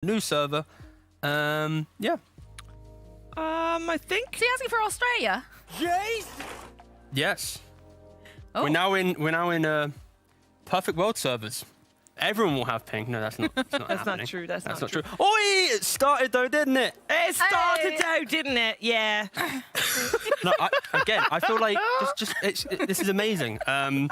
new server. Yeah. I think. Is he asking for Australia? Yes. Oh. We're now in perfect world servers. Everyone will have ping. No, that's not. That's not That's happening. not true. That's not true. true. Oi! It started though, didn't it? It started out, didn't it? Yeah. No, I feel like this is amazing. You Right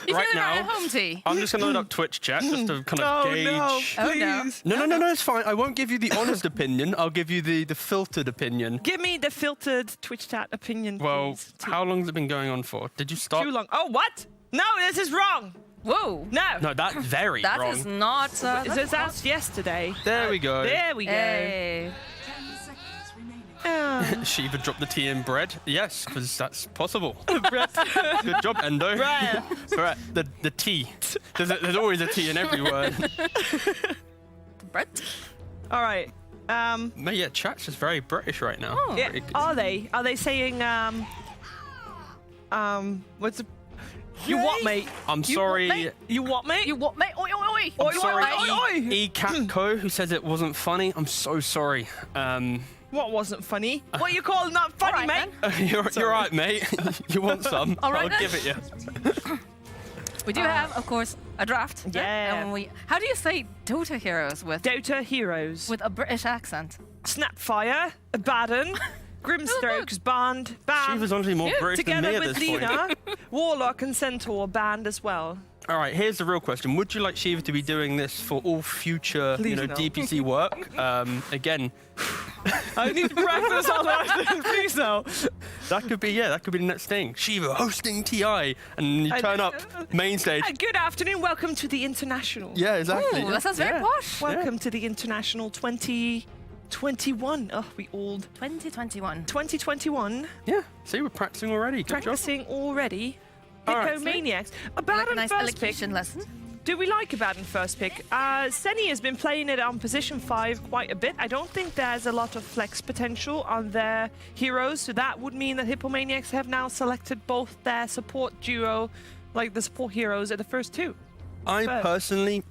feeling right now, at home, T? I'm just gonna load up Twitch chat just to kind of gauge. Oh, no. Please. No, it's fine. I won't give you the honest opinion. I'll give you the filtered opinion. Give me the filtered Twitch chat opinion, Well, please. how long has it been going on for? Did you start? Too long. Oh, what? No, this is wrong. Whoa. No. No, that's very That wrong. is not... That's yesterday. There we go. There we go. Yay. Shiva dropped the tea in bread. Yes, because that's possible. Brett. Good job, Endo. Bread. Right, the tea. There's always a tea in every word. Brett? All right. No, yeah, chat's just very British right now. Oh. Yeah, Very good. are they? Are they saying what's the? You what, mate? I'm sorry. mate? You what, mate? You what, mate? Oi, oi, oi. I'm Oi, sorry, oi, oi, oi. eCatco, who says it wasn't funny. I'm so sorry. What wasn't funny? What are you calling that funny, All right, mate? You're right, mate. You want some? All right, I'll then. give it you. We do have, of course, a draft. Yeah. And how do you say Dota heroes with Dota heroes. a British accent? Snapfire, Abaddon, Grimstrokes banned, She was honestly more British than me together at with this point. Lena, Warlock and Centaur banned as well. All right, here's the real question. Would you like Shiva to be doing this for all future, Please no. DPC work? Again, I need to practice on that. Please no. that could be the next thing. Shiva hosting TI, and you turn up main stage. Good afternoon. Welcome to the International. Yeah, exactly. Ooh, that sounds very posh. Welcome to the International 2021. Oh, we old. 2021. 2021. Yeah, see, we're practicing already. Good job. Practicing already. All right. Hippomaniacs. Like Abaddon a nice first pick. elocution lesson. Do we like Abaddon first pick? Seni has been playing it on position 5 quite a bit. I don't think there's a lot of flex potential on their heroes, so that would mean that Hippomaniacs have now selected both their support duo, like the support heroes, at the first two. I First. personally,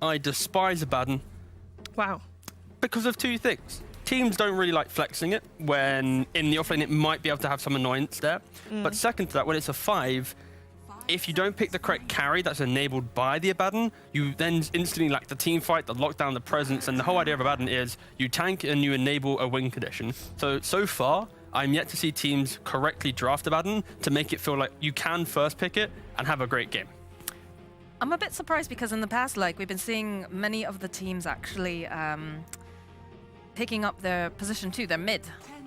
I despise Abaddon Wow. because of two things. Teams don't really like flexing it when in the offlane it might be able to have some annoyance there. But second to that, when it's a 5, if you don't pick the correct carry that's enabled by the Abaddon, you then instantly lack the team fight, the lockdown, the presence, and the whole idea of Abaddon is you tank and you enable a win condition. So far, I'm yet to see teams correctly draft Abaddon to make it feel like you can first pick it and have a great game. I'm a bit surprised because in the past, like, we've been seeing many of the teams actually picking up their position 2, their mid,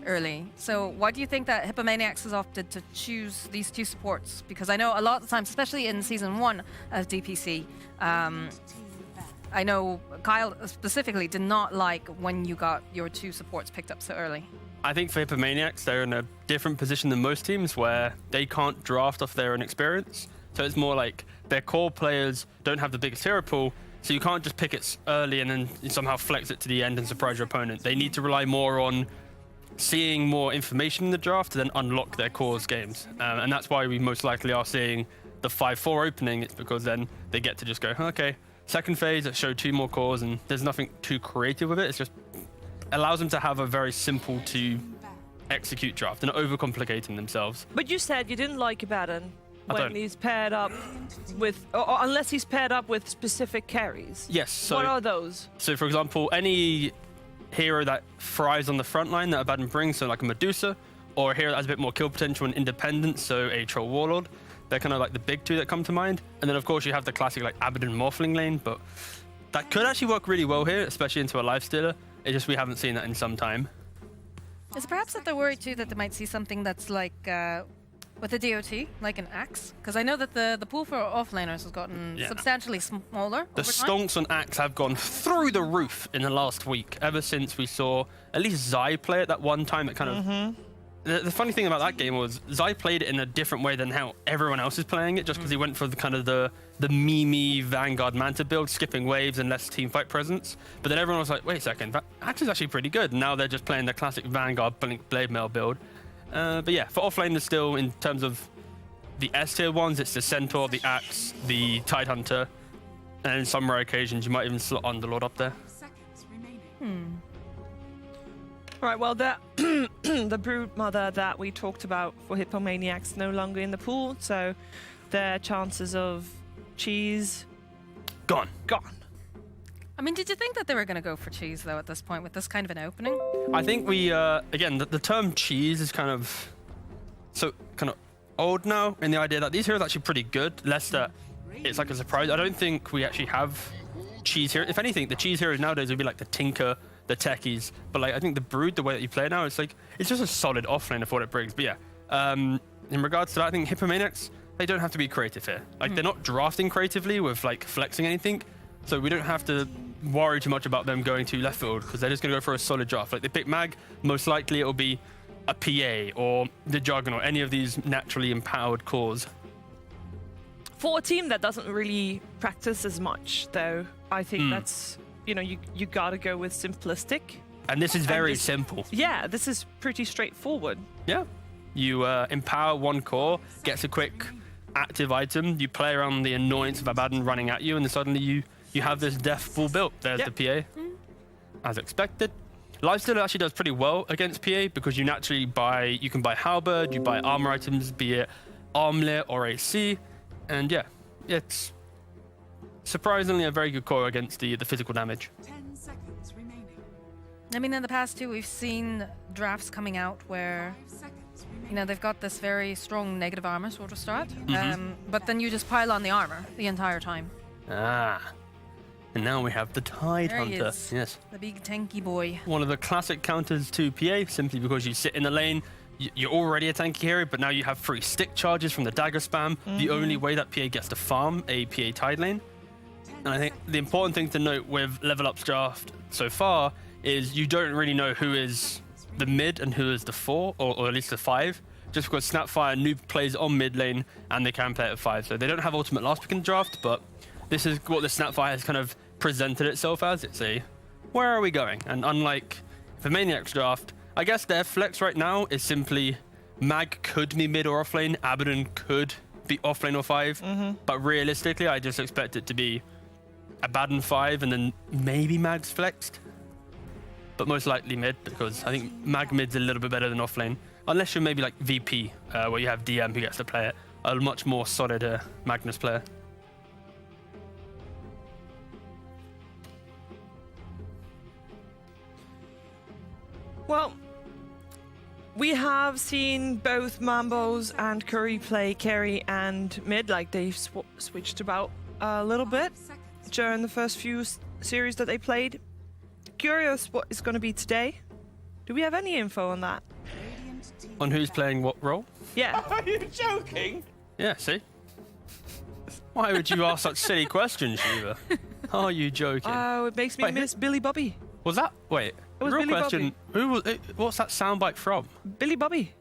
early. So why do you think that Hippomaniacs has opted to choose these two supports? Because I know a lot of the times, especially in Season 1 of DPC, I know Kyle specifically did not like when you got your two supports picked up so early. I think for Hippomaniacs, they're in a different position than most teams where they can't draft off their own experience. So it's more like their core players don't have the biggest hero pool, so you can't just pick it early and then somehow flex it to the end and surprise your opponent. They need to rely more on seeing more information in the draft to then unlock their cores games. And that's why we most likely are seeing the 5-4 opening. It's because then they get to just go, okay, second phase, let's show 2 more cores, and there's nothing too creative with it. It's just allows them to have a very simple to execute draft and overcomplicating themselves. But you said you didn't like Abaddon I when don't. he's paired up with, or unless he's paired up with specific carries. Yes, so What are those? So, for example, any hero that thrives on the front line that Abaddon brings, so like a Medusa, or a hero that has a bit more kill potential and independence, so a Troll Warlord, they're kind of like the big two that come to mind. And then, of course, you have the classic like Abaddon Morphling lane, but that could actually work really well here, especially into a Lifestealer. It's just we haven't seen that in some time. Is it perhaps that they're worried too that they might see something that's like with the DOT, like an axe? Because I know that the pool for offlaners has gotten substantially smaller. The over time. stonks on Axe have gone through the roof in the last week, ever since we saw at least Zai play it that one time. It kind of... The funny thing about that game was Zai played it in a different way than how everyone else is playing it, just because he went for the kind of the meme Vanguard Manta build, skipping waves and less team fight presence. But then everyone was like, wait a second, Axe is actually pretty good. And now they're just playing the classic Vanguard Blink Blade Mail build. But yeah, for offlane, there's still, in terms of the S tier ones, it's the Centaur, the Axe, the Tidehunter, and in some rare occasions, you might even slot Underlord up there. Right, well, the Brood Mother that we talked about for Hippomaniacs no longer in the pool, so their chances of cheese Gone. gone. I mean, did you think that they were going to go for cheese, though, at this point, with this kind of an opening? I think we, again, the term cheese is kind of old now in the idea that these heroes are actually pretty good, less that it's like a surprise. I don't think we actually have cheese heroes. If anything, the cheese heroes nowadays would be like the Tinker, the Techies, but like I think the Brood, the way that you play it now, it's like, it's just a solid offlane of what it brings. But yeah, in regards to that, I think Hippomaniacs, they don't have to be creative here. Like they're not drafting creatively with like flexing anything. So we don't have to worry too much about them going to left field because they're just going to go for a solid draft. Like they pick Mag, most likely it'll be a PA or the Juggernaut, any of these naturally empowered cores. For a team that doesn't really practice as much, though, I think that's, you know, you gotta go with simplistic. And this is very simple. Yeah, this is pretty straightforward. Yeah. You empower one core, gets a quick active item, you play around the annoyance of Abaddon running at you, and then suddenly you have this death full built. There's the PA, as expected. Lifesteal actually does pretty well against PA because you naturally you can buy Halberd, you buy armor items, be it Armlet or AC, and yeah, it's surprisingly a very good core against the physical damage. 10 seconds remaining. I mean, in the past, too, we've seen drafts coming out where, 5 seconds remaining. you know, they've got this very strong negative armor sort of start, but then you just pile on the armor the entire time. And now we have the Tide There he Hunter. is. Yes. The big tanky boy. One of the classic counters to PA, simply because you sit in the lane, you're already a tanky hero, but now you have free stick charges from the dagger spam, the only way that PA gets to farm a PA Tide lane. And I think the important thing to note with Level Up's draft so far is you don't really know who is the mid and who is the 4, or at least the 5, just because Snapfire noob plays on mid lane and they can play at 5. So they don't have ultimate last pick in the draft, but this is what the Snapfire has kind of presented itself as. It's a, where are we going? And unlike the Maniacs draft, I guess their flex right now is simply Mag could be mid or offlane, Abaddon could be offlane or 5, but realistically I just expect it to be Abaddon 5 and then maybe Mag's flexed, but most likely mid, because I think Mag mid's a little bit better than offlane, unless you're maybe like VP, where you have DM who gets to play it, a much more solid Magnus player. Well, we have seen both Mambos and Curry play carry and mid, like they've switched about a little bit 5 seconds. during the first few series that they played. Curious what is going to be today. Do we have any info on that? Radiant team On who's playing what role? Yeah. Are you joking? Yeah, see? Why would you ask such silly questions, Shiva? Are you joking? Oh, it makes me Wait, miss Billy Bobby. Was that... Wait. It was real Billy question. Who was... What's that soundbite from? Billy Bobby.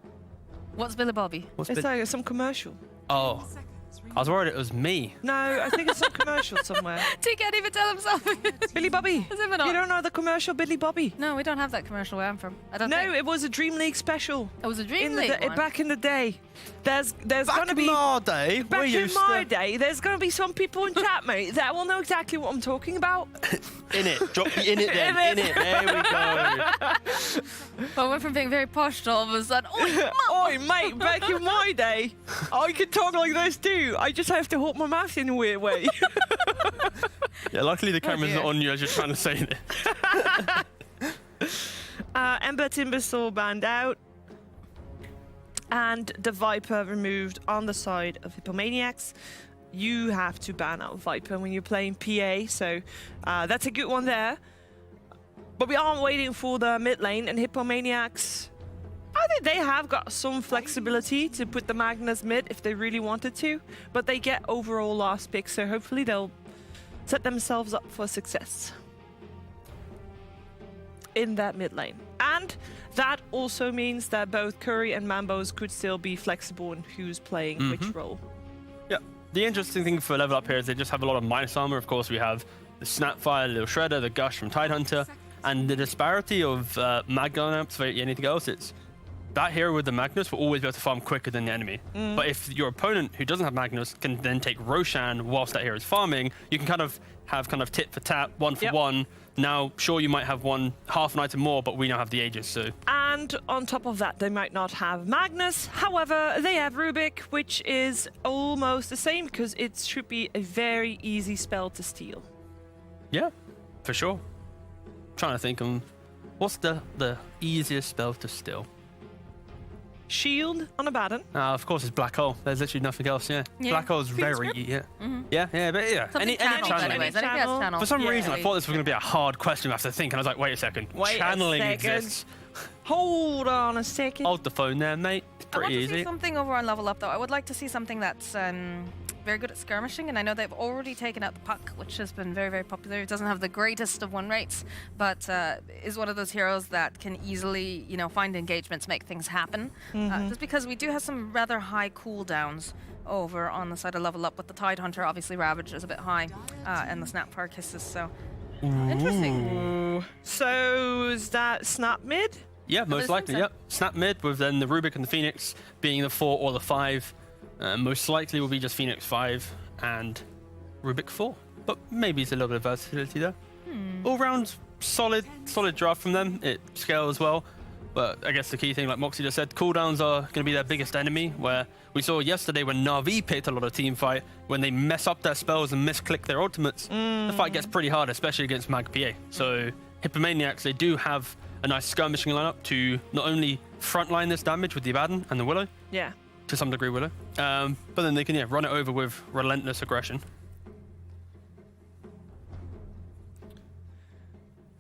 What's Billy Bobby? What's It's been- like some commercial. Oh, seconds I was worried it was me. No, I think it's some commercial somewhere. He can't even tell himself. Billy Bobby. As if we're not- You don't know the commercial Billy Bobby? No, we don't have that commercial where I'm from. I don't No, think. it was a DreamLeague special. It was a In DreamLeague the one. back in the day. There's Back gonna in be our day, back we in used my to... day. There's gonna be some people in chat, mate, that will know exactly what I'm talking about. In it. Drop the in it then. In In it. There we go. But went from being very posh to all of a sudden, oh, Oi, mate, back in my day, I could talk like this too. I just have to hold my mouth in a weird way. Yeah, luckily the camera's dear. not on you as you're trying to say this. Ember Timbersaw banned out. And the Viper removed on the side of Hippomaniacs. You have to ban out Viper when you're playing PA, so that's a good one there. But we are waiting for the mid lane, and Hippomaniacs, I think they have got some flexibility to put the Magnus mid if they really wanted to, but they get overall last pick, so hopefully they'll set themselves up for success in that mid lane. And that also means that both Curry and Mambos could still be flexible in who's playing which role. Yeah. The interesting thing for level up here is they just have a lot of minus armor. Of course, we have the Snapfire, Little Shredder, the Gush from Tidehunter, and the disparity of mag lineups for anything else. It's that hero with the Magnus will always be able to farm quicker than the enemy. But if your opponent who doesn't have Magnus can then take Roshan whilst that hero is farming, you can kind of have tit for tat, one for one. Now, sure, you might have half an item more, but we now have the Aegis, so... And on top of that, they might not have Magnus. However, they have Rubik, which is almost the same because it should be a very easy spell to steal. Yeah, for sure. Trying to think what's the easiest spell to steal? Shield on a Baden. Of course, it's Black Hole. There's literally nothing else, yeah. Black Hole is very easy, yeah. Yeah, but yeah. Something channeled channeling. anyways. I think that's channeled. For some reason, I Yeah. thought this was going to be a hard question I have to think, and I was like, wait a second. Channeling exists. Hold on a second. Hold the phone there, mate. It's I want pretty to see easy. something over on Level Up, though. I would like to see something that's very good at skirmishing, and I know they've already taken out the puck, which has been very, very popular. It doesn't have the greatest of win rates, but is one of those heroes that can easily, find engagements, make things happen. Just because we do have some rather high cooldowns over on the side of Level Up, with the Tidehunter, obviously Ravage is a bit high, and the Snapfire Kisses, so interesting. So is that Snap mid? Yeah, most likely, so. yep. Snap mid with then the Rubik and the Phoenix being the 4 or the 5. Most likely will be just Phoenix 5 and Rubik 4. But maybe it's a little bit of versatility there. All round, solid draft from them. It scales well. But I guess the key thing, like Moxie just said, cooldowns are going to be their biggest enemy, where we saw yesterday when Na'Vi picked a lot of team fight, when they mess up their spells and misclick their ultimates, the fight gets pretty hard, especially against Mag PA. So Hippomaniacs, they do have a nice skirmishing lineup to not only frontline this damage with the Abaddon and the Willow, Yeah. to some degree Willow, but then they can run it over with relentless aggression.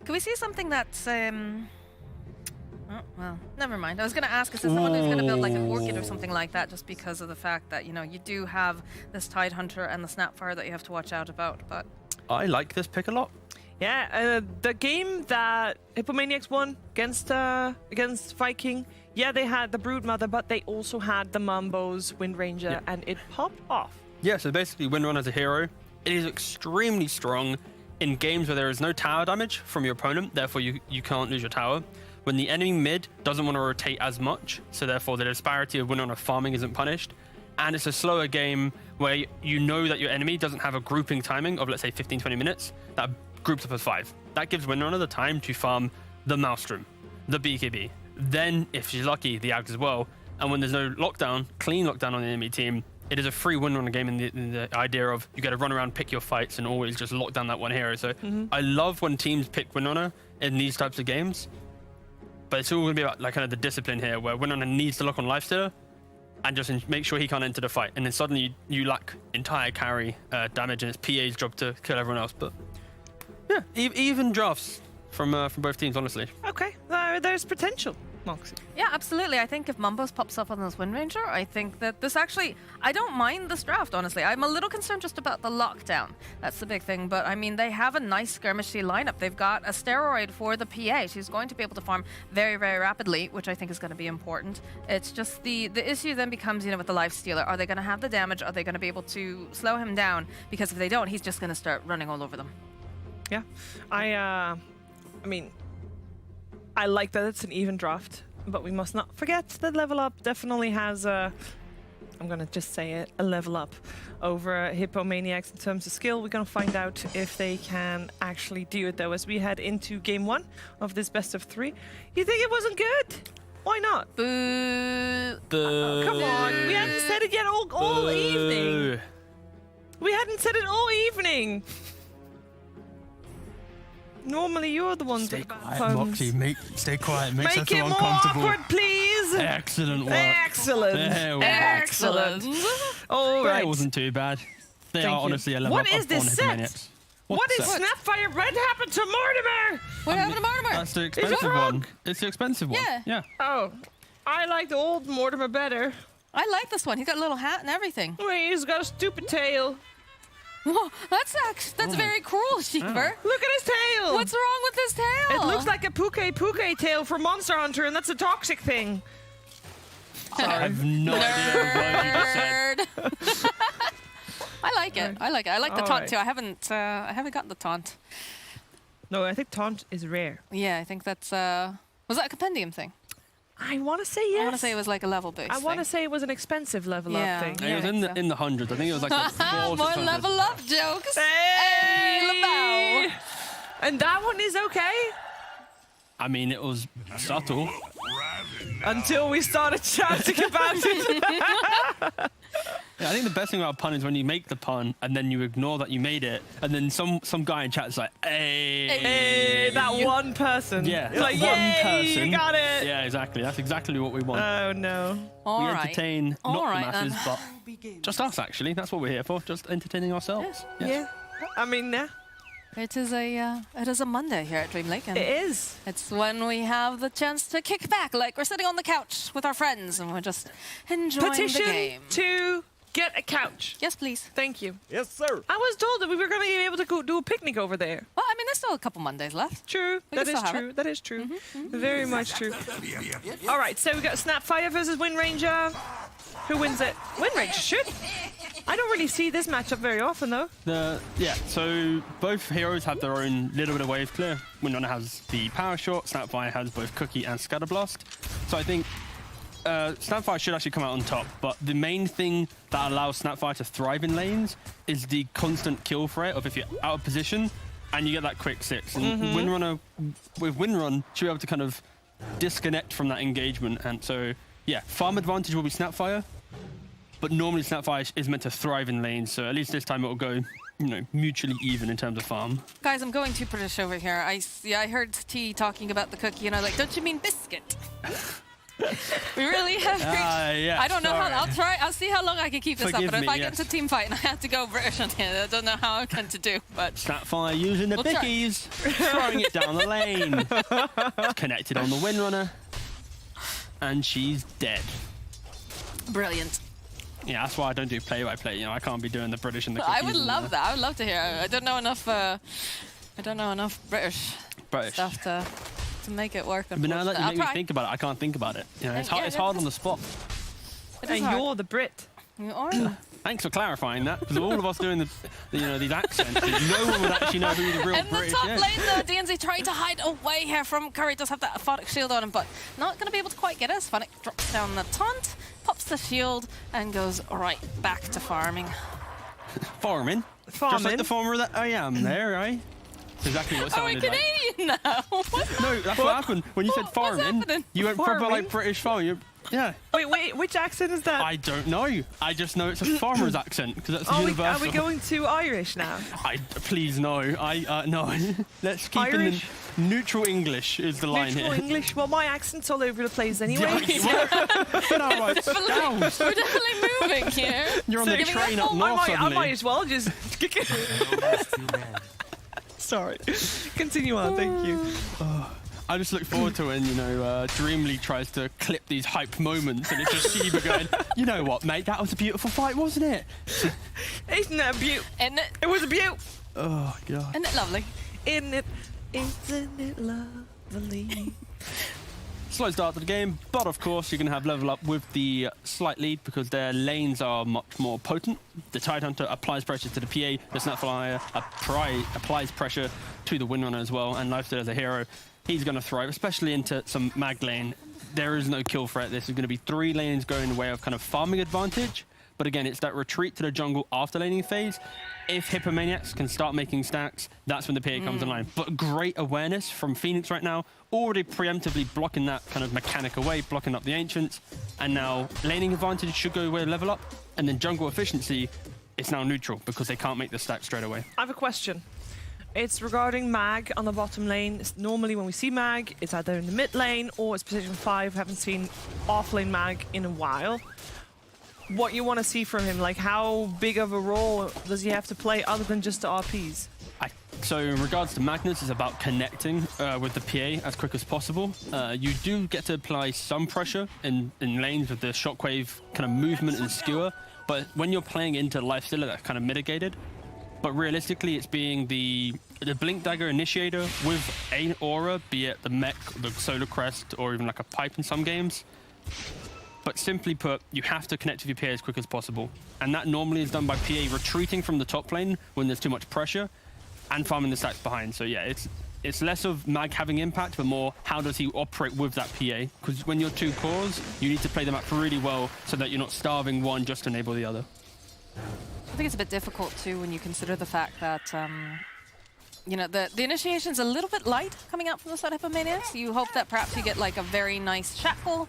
Can we see something that's oh, well, never mind. I was going to ask, is there someone who's going to build like an Orchid or something like that, just because of the fact that, you do have this Tidehunter and the Snapfire that you have to watch out about, but... I like this pick a lot. Yeah, the game that Hippomaniacs won against Viking, yeah, they had the Broodmother, but they also had the Mambo's Wind Ranger, and it popped off. Yeah, so basically Windrun as a hero, it is extremely strong in games where there is no tower damage from your opponent, therefore you can't lose your tower. When the enemy mid doesn't want to rotate as much, so therefore the disparity of Windrun of farming isn't punished. And it's a slower game where you know that your enemy doesn't have a grouping timing of, let's say, 15-20 minutes, that groups up as 5. That gives Windrunner the time to farm the Maelstrom, the BKB, then, if she's lucky, the Ags as well. And when there's no lockdown, clean lockdown on the enemy team, it is a free Windrunner game in the idea of you got to run around, pick your fights, and always just lock down that one hero. So I love when teams pick Windrunner in these types of games, but it's all going to be about like kind of the discipline here, where Windrunner needs to lock on Lifestealer and just make sure he can't enter the fight. And then suddenly you lack entire carry damage, and it's PA's job to kill everyone else. But yeah, even drafts from both teams, honestly. Okay, there's potential, Moxie. Yeah, absolutely. I think if Mumbos pops up on this Wind Ranger, I think that this actually... I don't mind this draft, honestly. I'm a little concerned just about the lockdown. That's the big thing. But, I mean, they have a nice skirmishy lineup. They've got a steroid for the PA. She's going to be able to farm very, very rapidly, which I think is going to be important. It's just the issue then becomes, with the Lifestealer. Are they going to have the damage? Are they going to be able to slow him down? Because if they don't, he's just going to start running all over them. Yeah, I mean, I like that it's an even draft, but we must not forget that Level Up definitely has I'm gonna just say it, a level up over Hippomaniacs in terms of skill. We're gonna find out if they can actually do it though, as we head into game 1 of this best of 3. You think it wasn't good? Why not? Boo! Come on, we hadn't said it yet all evening. We hadn't said it all evening. Normally you're the one Stay with the bad quiet, puns. Moxie. Stay quiet. Makes us Make feel it more uncomfortable. awkward, please. Excellent work. Excellent. There we go. Excellent. All right. It wasn't too bad. They Thank are you. honestly a level What up is on this set? Hippomaniacs. What is set? Snapfire Red happened to Mortimer? What happened to Mortimer? That's the expensive wrong? one. It's the expensive one. Yeah. Oh, I like the old Mortimer better. I like this one. He's got a little hat and everything. Wait, he's got a stupid tail. Whoa, that's very cruel, Sheever. Look at his tail. What's wrong with his tail? It looks like a Puke tail from Monster Hunter, and that's a toxic thing. I have no idea what you just said. Nerd. I like it. I like it. I like the All taunt right. too. I haven't gotten the taunt. No, I think taunt is rare. Yeah, I think that's was that a compendium thing? I want to say yes. I want to say it was like a level boost. I want to thing. say it was an expensive level Yeah. up thing. It was in the hundreds. I think it was like More 400. level up jokes. Hey! Lamau. And that one is okay I mean, it was subtle. until we started chatting about it. Yeah, I think the best thing about a pun is when you make the pun and then you ignore that you made it, and then some guy in chat is like, "Hey, Hey, that one person. yeah, It's that like, one yay, person, you got it. Yeah, exactly. That's exactly what we want. Oh no. All we right. entertain All not right, the masses, then. but Begin. just us. Actually, that's what we're here for. Just entertaining ourselves. Yes. Yeah. I mean, yeah, It is a Monday here at DreamLeague, and it is. it's when we have the chance to kick back, like we're sitting on the couch with our friends and we're just enjoying the Petition game. to get a couch. Yes, please. Thank you. Yes, sir. I was told that we were going to be able to go do a picnic over there. Well, I mean, there's still a couple Mondays left. True. We That can is still have true. That is true. Very much true. All right, so we got Snapfire versus Wind Ranger. Who wins it? Wind Ranger should. I don't really see this matchup very often, though. So both heroes have their own little bit of wave clear. Windrunner has the power shot. Snapfire has both Cookie and Scatterblast. So I think Snapfire should actually come out on top. But the main thing that allows Snapfire to thrive in lanes is the constant kill threat of if you're out of position and you get that quick 6. And Windrunner, with Windrun, should be able to kind of disconnect from that engagement. And so, yeah, farm advantage will be Snapfire. But normally Snapfire is meant to thrive in lanes, so at least this time it'll go, mutually even in terms of farm. Guys, I'm going too British over here. I heard T talking about the cookie, and I was like, don't you mean biscuit? We really have reached... Yeah, I don't know sorry. how... I'll see how long I can keep this Forgive up, but if me, I get yes. into team fight and I have to go British on here, I don't know how I'm going to do, but... Snapfire using the We'll try. pickies, throwing it down the lane. Connected on the Windrunner. And she's dead. Brilliant. Yeah, that's why I don't do play-by-play. I can't be doing the British and the cookies. I would love that. I would love to hear. I don't know enough British stuff to make it work. But now that you make me try. think about it, I can't think about it. It's hard, Yeah, it's hard on the spot. It is And hard. you're the Brit. You are. Thanks for clarifying that, because all of us doing these accents, no one would actually know who the real In the British top is. lane, though, DNZ trying to hide away here from Curry. Does have that Phonic shield on him, but not going to be able to quite get us. Phonic drops down the taunt, pops the shield, and goes right back to farming. Farming. Just like the farmer that I am there, right? That's exactly what it Are we sounded like. Canadian now? No, that's what happened. When you said What's farming, happening? you went proper Farming? like British farming. Yeah. Wait, which accent is that? I don't know. I just know it's a farmer's accent, because that's Are universal. we going to Irish now? Please, no. No. Let's keep Irish? in the neutral English is the line Neutral here. English? Well, my accent's all over the place anyway. No, right. Down. We're definitely moving here. You're on the Giving train us up all- north I suddenly. might as well just... Sorry. Continue on, thank you. I just look forward to when, DreamLeague tries to clip these hype moments and it's just Sheba going, you know what, mate, that was a beautiful fight, wasn't it? Isn't that a beaut? Isn't it? It was a beaut. Oh, God. Isn't it lovely? Isn't it lovely? Slow start to the game, but of course you're going to have level up with the slight lead because their lanes are much more potent. The Tidehunter applies pressure to the PA, the Snapfire applies pressure to the Windrunner as well, and Lifesteal as a hero, he's going to thrive, especially into some mag lane. There is no kill threat. This is going to be 3 lanes going the way of kind of farming advantage, but again, it's that retreat to the jungle after laning phase. If Hippomaniacs can start making stacks, that's when the PA comes online. But great awareness from Phoenix right now, already preemptively blocking that kind of mechanic away, blocking up the Ancients, and now laning advantage should go away, level up, and then jungle efficiency is now neutral because they can't make the stack straight away. I have a question. It's regarding mag on the bottom lane. Normally when we see mag, it's either in the mid lane or it's position 5. Haven't seen off lane mag in a while. What you want to see from him, like how big of a role does he have to play other than just the RPs? So in regards to Magnus, it's about connecting with the PA as quick as possible. You do get to apply some pressure in lanes with the shockwave kind of movement and skewer, but when you're playing into Lifestealer, that's kind of mitigated. But realistically, it's being the Blink Dagger Initiator with an aura, be it the mech, the Solar Crest, or even like a pipe in some games. But simply put, you have to connect with your PA as quick as possible. And that normally is done by PA retreating from the top lane when there's too much pressure and farming the stacks behind. So yeah, it's less of Mag having impact, but more how does he operate with that PA? Because when you're 2 cores, you need to play them up really well so that you're not starving one just to enable the other. I think it's a bit difficult too when you consider the fact that you know, the initiation's a little bit light coming out from the side of Hippomaniacs. You hope that perhaps you get like a very nice shackle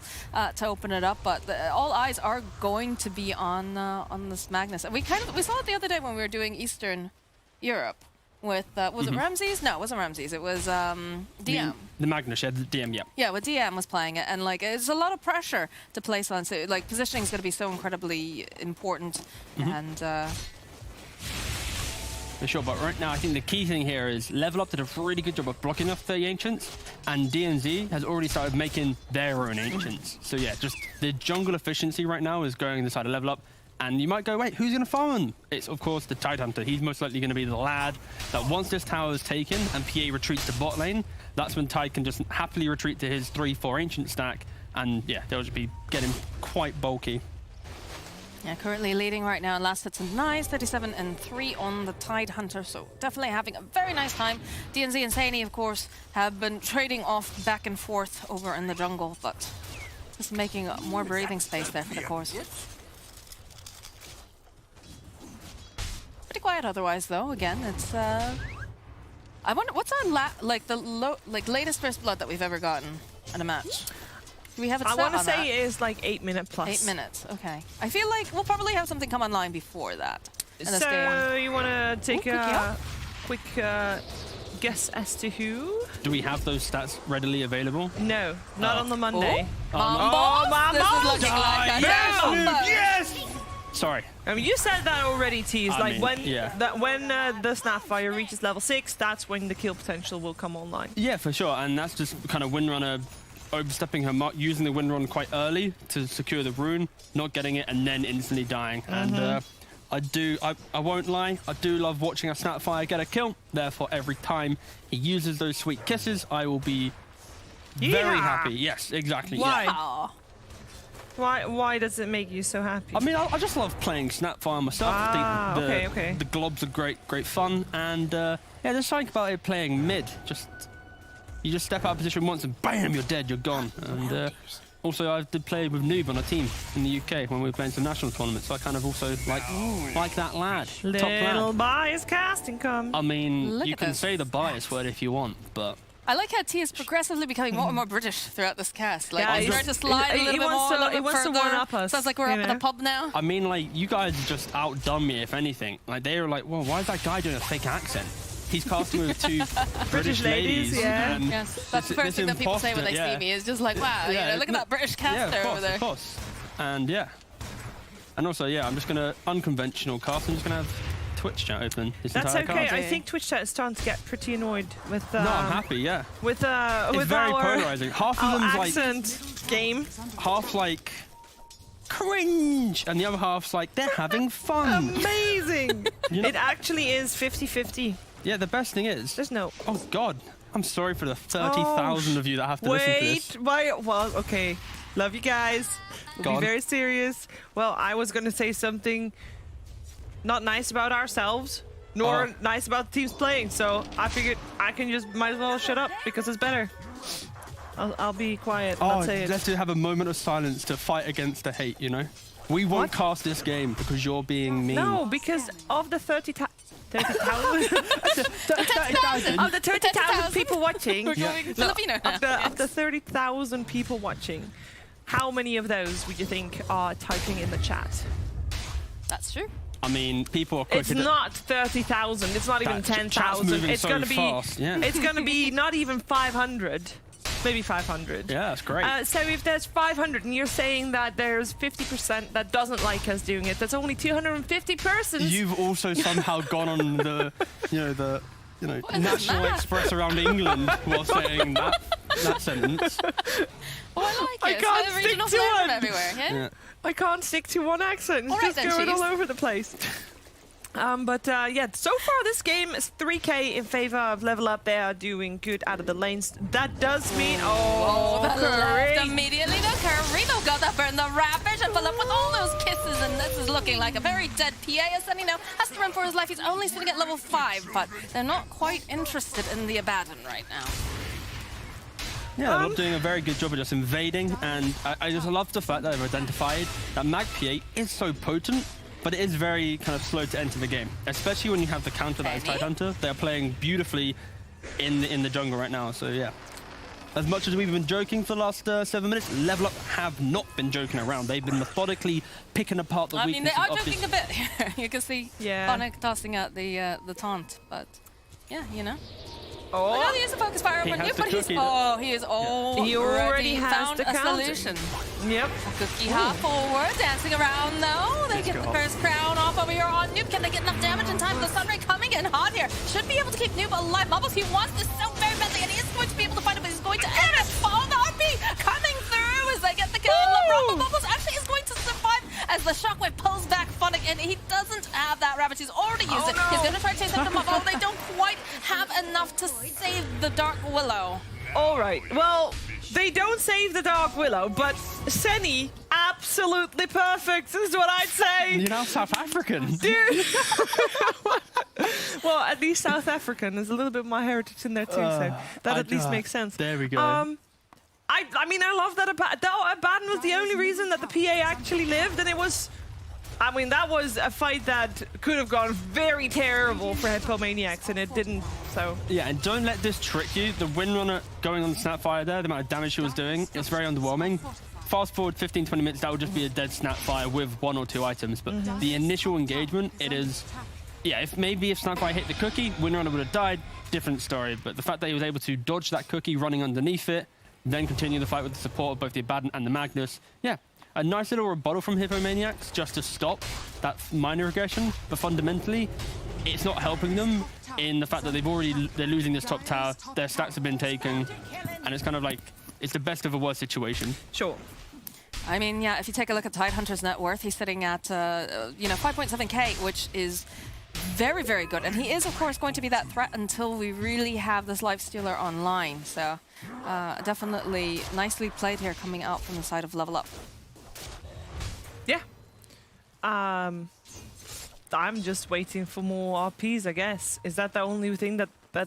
to open it up, but all eyes are going to be on this Magnus. And we saw it the other day when we were doing Eastern Europe with was it Ramses? No, it wasn't Ramses. It was DM. The Magnus, yeah, the DM, yeah. Yeah, with DM was playing it, and like it's a lot of pressure to place on. So like positioning is going to be so incredibly important, and. For sure, but right now I think the key thing here is Level Up did a really good job of blocking off the Ancients, and DNZ has already started making their own Ancients. So yeah, just the jungle efficiency right now is going the side of Level Up, and you might go, wait, who's going to farm them? It's of course the Tidehunter. He's most likely going to be the lad that once this tower is taken and PA retreats to bot lane, that's when Tide can just happily retreat to his 3-4 Ancient stack, and yeah, they'll just be getting quite bulky. Yeah, currently leading right now in last hits and nines, 37 and 3 on the Tidehunter, so definitely having a very nice time. DNZ and Sani, of course, have been trading off back and forth over in the jungle, but just making more breathing space there for the cores. Pretty quiet otherwise, though. Again, it's I wonder what's our latest first blood that we've ever gotten in a match. Do we have a stat I want to on say that? it is like 8 minute plus. 8 minutes, okay. I feel like we'll probably have something come online before that in this So game. you want to take Ooh, a quick guess as to who? Do we have those stats readily available? No, not on the Monday. Mambos? Mambos! This is looking like a Mambos. Yes! Sorry. I mean, you said that already, Tease. I Like mean, when yeah. when the Snapfire reaches level 6, that's when the kill potential will come online. Yeah, for sure, and that's just kind of Windrunner overstepping her mark, using the Windrun quite early to secure the rune, not getting it, and then instantly dying. And I won't lie, I do love watching a Snapfire get a kill. Therefore, every time he uses those sweet kisses, I will be very happy. Yes, exactly. Why? Yeah. Why does it make you so happy? I mean, I just love playing Snapfire myself. I think okay. the globs are great fun, and yeah, there's something about it playing mid. You just step out of position once and bam, you're dead, you're gone. And also, I did play with Noob on a team in the UK when we were playing some national tournaments, so I kind of also like that lad. Top Little lad. bias casting come. I mean, Look you at can this. say the bias word if you want, but I like how T is progressively becoming more and more British throughout this cast. Like, Yeah, he's he's- starting to slide a he little bit wants more, to- a little he bit wants to further. one-up us, Sounds like we're you up in know? a pub now. I mean, like, you guys just outdone me, if anything. Like, they were like, well, why is that guy doing a fake accent? He's casting with 2 British ladies. yeah. And Yes, that's the this first thing that people say when they imposter, see me is just like, wow, you know, look at that British caster over there. Of course. And yeah. And also, yeah, I'm just going to, unconventional cast, I'm just going to have Twitch chat open this That's entire okay. cast. I think Twitch chat is starting to get pretty annoyed with No, I'm happy, yeah. with It's very our polarizing. Half of our them's like, accent game. half like, cringe, and the other half's like, they're having fun. Amazing. You know- It actually is 50-50. Yeah, the best thing is, There's no. oh God, I'm sorry for the 30,000 of you that have to listen to this. Wait. Well, okay. Love you guys. We'll Go be on. very serious. Well, I was going to say something not nice about ourselves, nor Oh. nice about the teams playing. So I figured I can just might as well shut up because it's better. I'll be quiet. And Oh, not say it. let's have a moment of silence to fight against the hate, you know? We won't cast this game because you're being mean. No, because of the 30,000 30,000. of the 30,000 people watching, We're going Filipino now. of the 30,000 people watching, how many of those would you think are typing in the chat? That's true. I mean, people are It's quoted. not 30,000. It's not even That chat's 10,000. moving It's so gonna be. fast, yeah. It's gonna be not even 500, maybe 500. Yeah, that's great. So if there's 500 and you're saying that there's 50% that doesn't like us doing it, that's only 250 persons. You've also somehow gone on the National that? Express around England while saying that sentence. Oh, I like I it. can't It's a stick regional to flavor one. everywhere, yeah? Yeah. I can't stick to one accent. It's All right just then, going Cheese. all over the place. But yeah, so far this game is 3k in favor of Level Up. They are doing good out of the lanes. That does mean Oh, the left great. immediately. The Carino got up in the Ravage and pull up with all those kisses and this is looking like a very dead PA. As Sunny now has to run for his life. He's only sitting at level 5, but they're not quite interested in the Abaddon right now. Yeah, they're doing a very good job of just invading, and I just love the fact that they've identified that Mag PA is so potent, but it is very kind of slow to enter the game, especially when you have the counter that is Tidehunter. They're playing beautifully in the jungle right now, so yeah. As much as we've been joking for the last 7 minutes, Level Up have not been joking around. They've been methodically picking apart the weaknesses they are of joking this. a bit here. You can see Phonic tossing out the taunt, but yeah, you know. Oh, no, he is a focus fire on you, but he is He already has found the a counter. solution. Yep. Cookie hop forward, dancing around though. They get the first crown off over here on Noob. Can they get enough damage in time? The Sunray coming in hot here. Should be able to keep Noob alive. Bubbles, he wants this so very badly, and he is going to be able to find it, but he's going to end it. Follow the RP coming through as they get the kill. Rumble Bubbles actually is going to survive as the shockwave pulls back Phonic, and he doesn't have that Ravage. He's already used it. He's going to try to chase them up. Oh, they don't quite have enough to save the Dark Willow. All right. Well, they don't save the Dark Willow, but Senny, absolutely perfect is what I'd say. You're now South African. Dude. Well, at least South African. There's a little bit of my heritage in there too, so that at least makes sense. There we go. I mean, I love that Abaddon was the only reason that the PA actually lived, and it was... I mean, that was a fight that could have gone very terrible for Hippomaniacs, and it didn't, so... Yeah, and don't let this trick you. The Windrunner going on the Snapfire there, the amount of damage she was doing, it's very underwhelming. Fast forward 15, 20 minutes, that would just be a dead Snapfire with 1 or 2 items. But the initial engagement, it is... Yeah, if Snapfire hit the cookie, Windrunner would have died, different story. But the fact that he was able to dodge that cookie running underneath it, then continue the fight with the support of both the Abaddon and the Magnus, yeah. A nice little rebuttal from Hippomaniacs just to stop that minor aggression, but fundamentally, it's not helping them in the fact that they're losing this top tower, their stacks have been taken, and it's kind of like, it's the best of a worst situation. Sure. I mean, yeah, if you take a look at Tidehunter's net worth, he's sitting at, 5.7k, which is very, very good. And he is, of course, going to be that threat until we really have this Lifestealer online. So definitely nicely played here coming out from the side of Level Up. Yeah. I'm just waiting for more RPs, I guess. Is that the only thing that will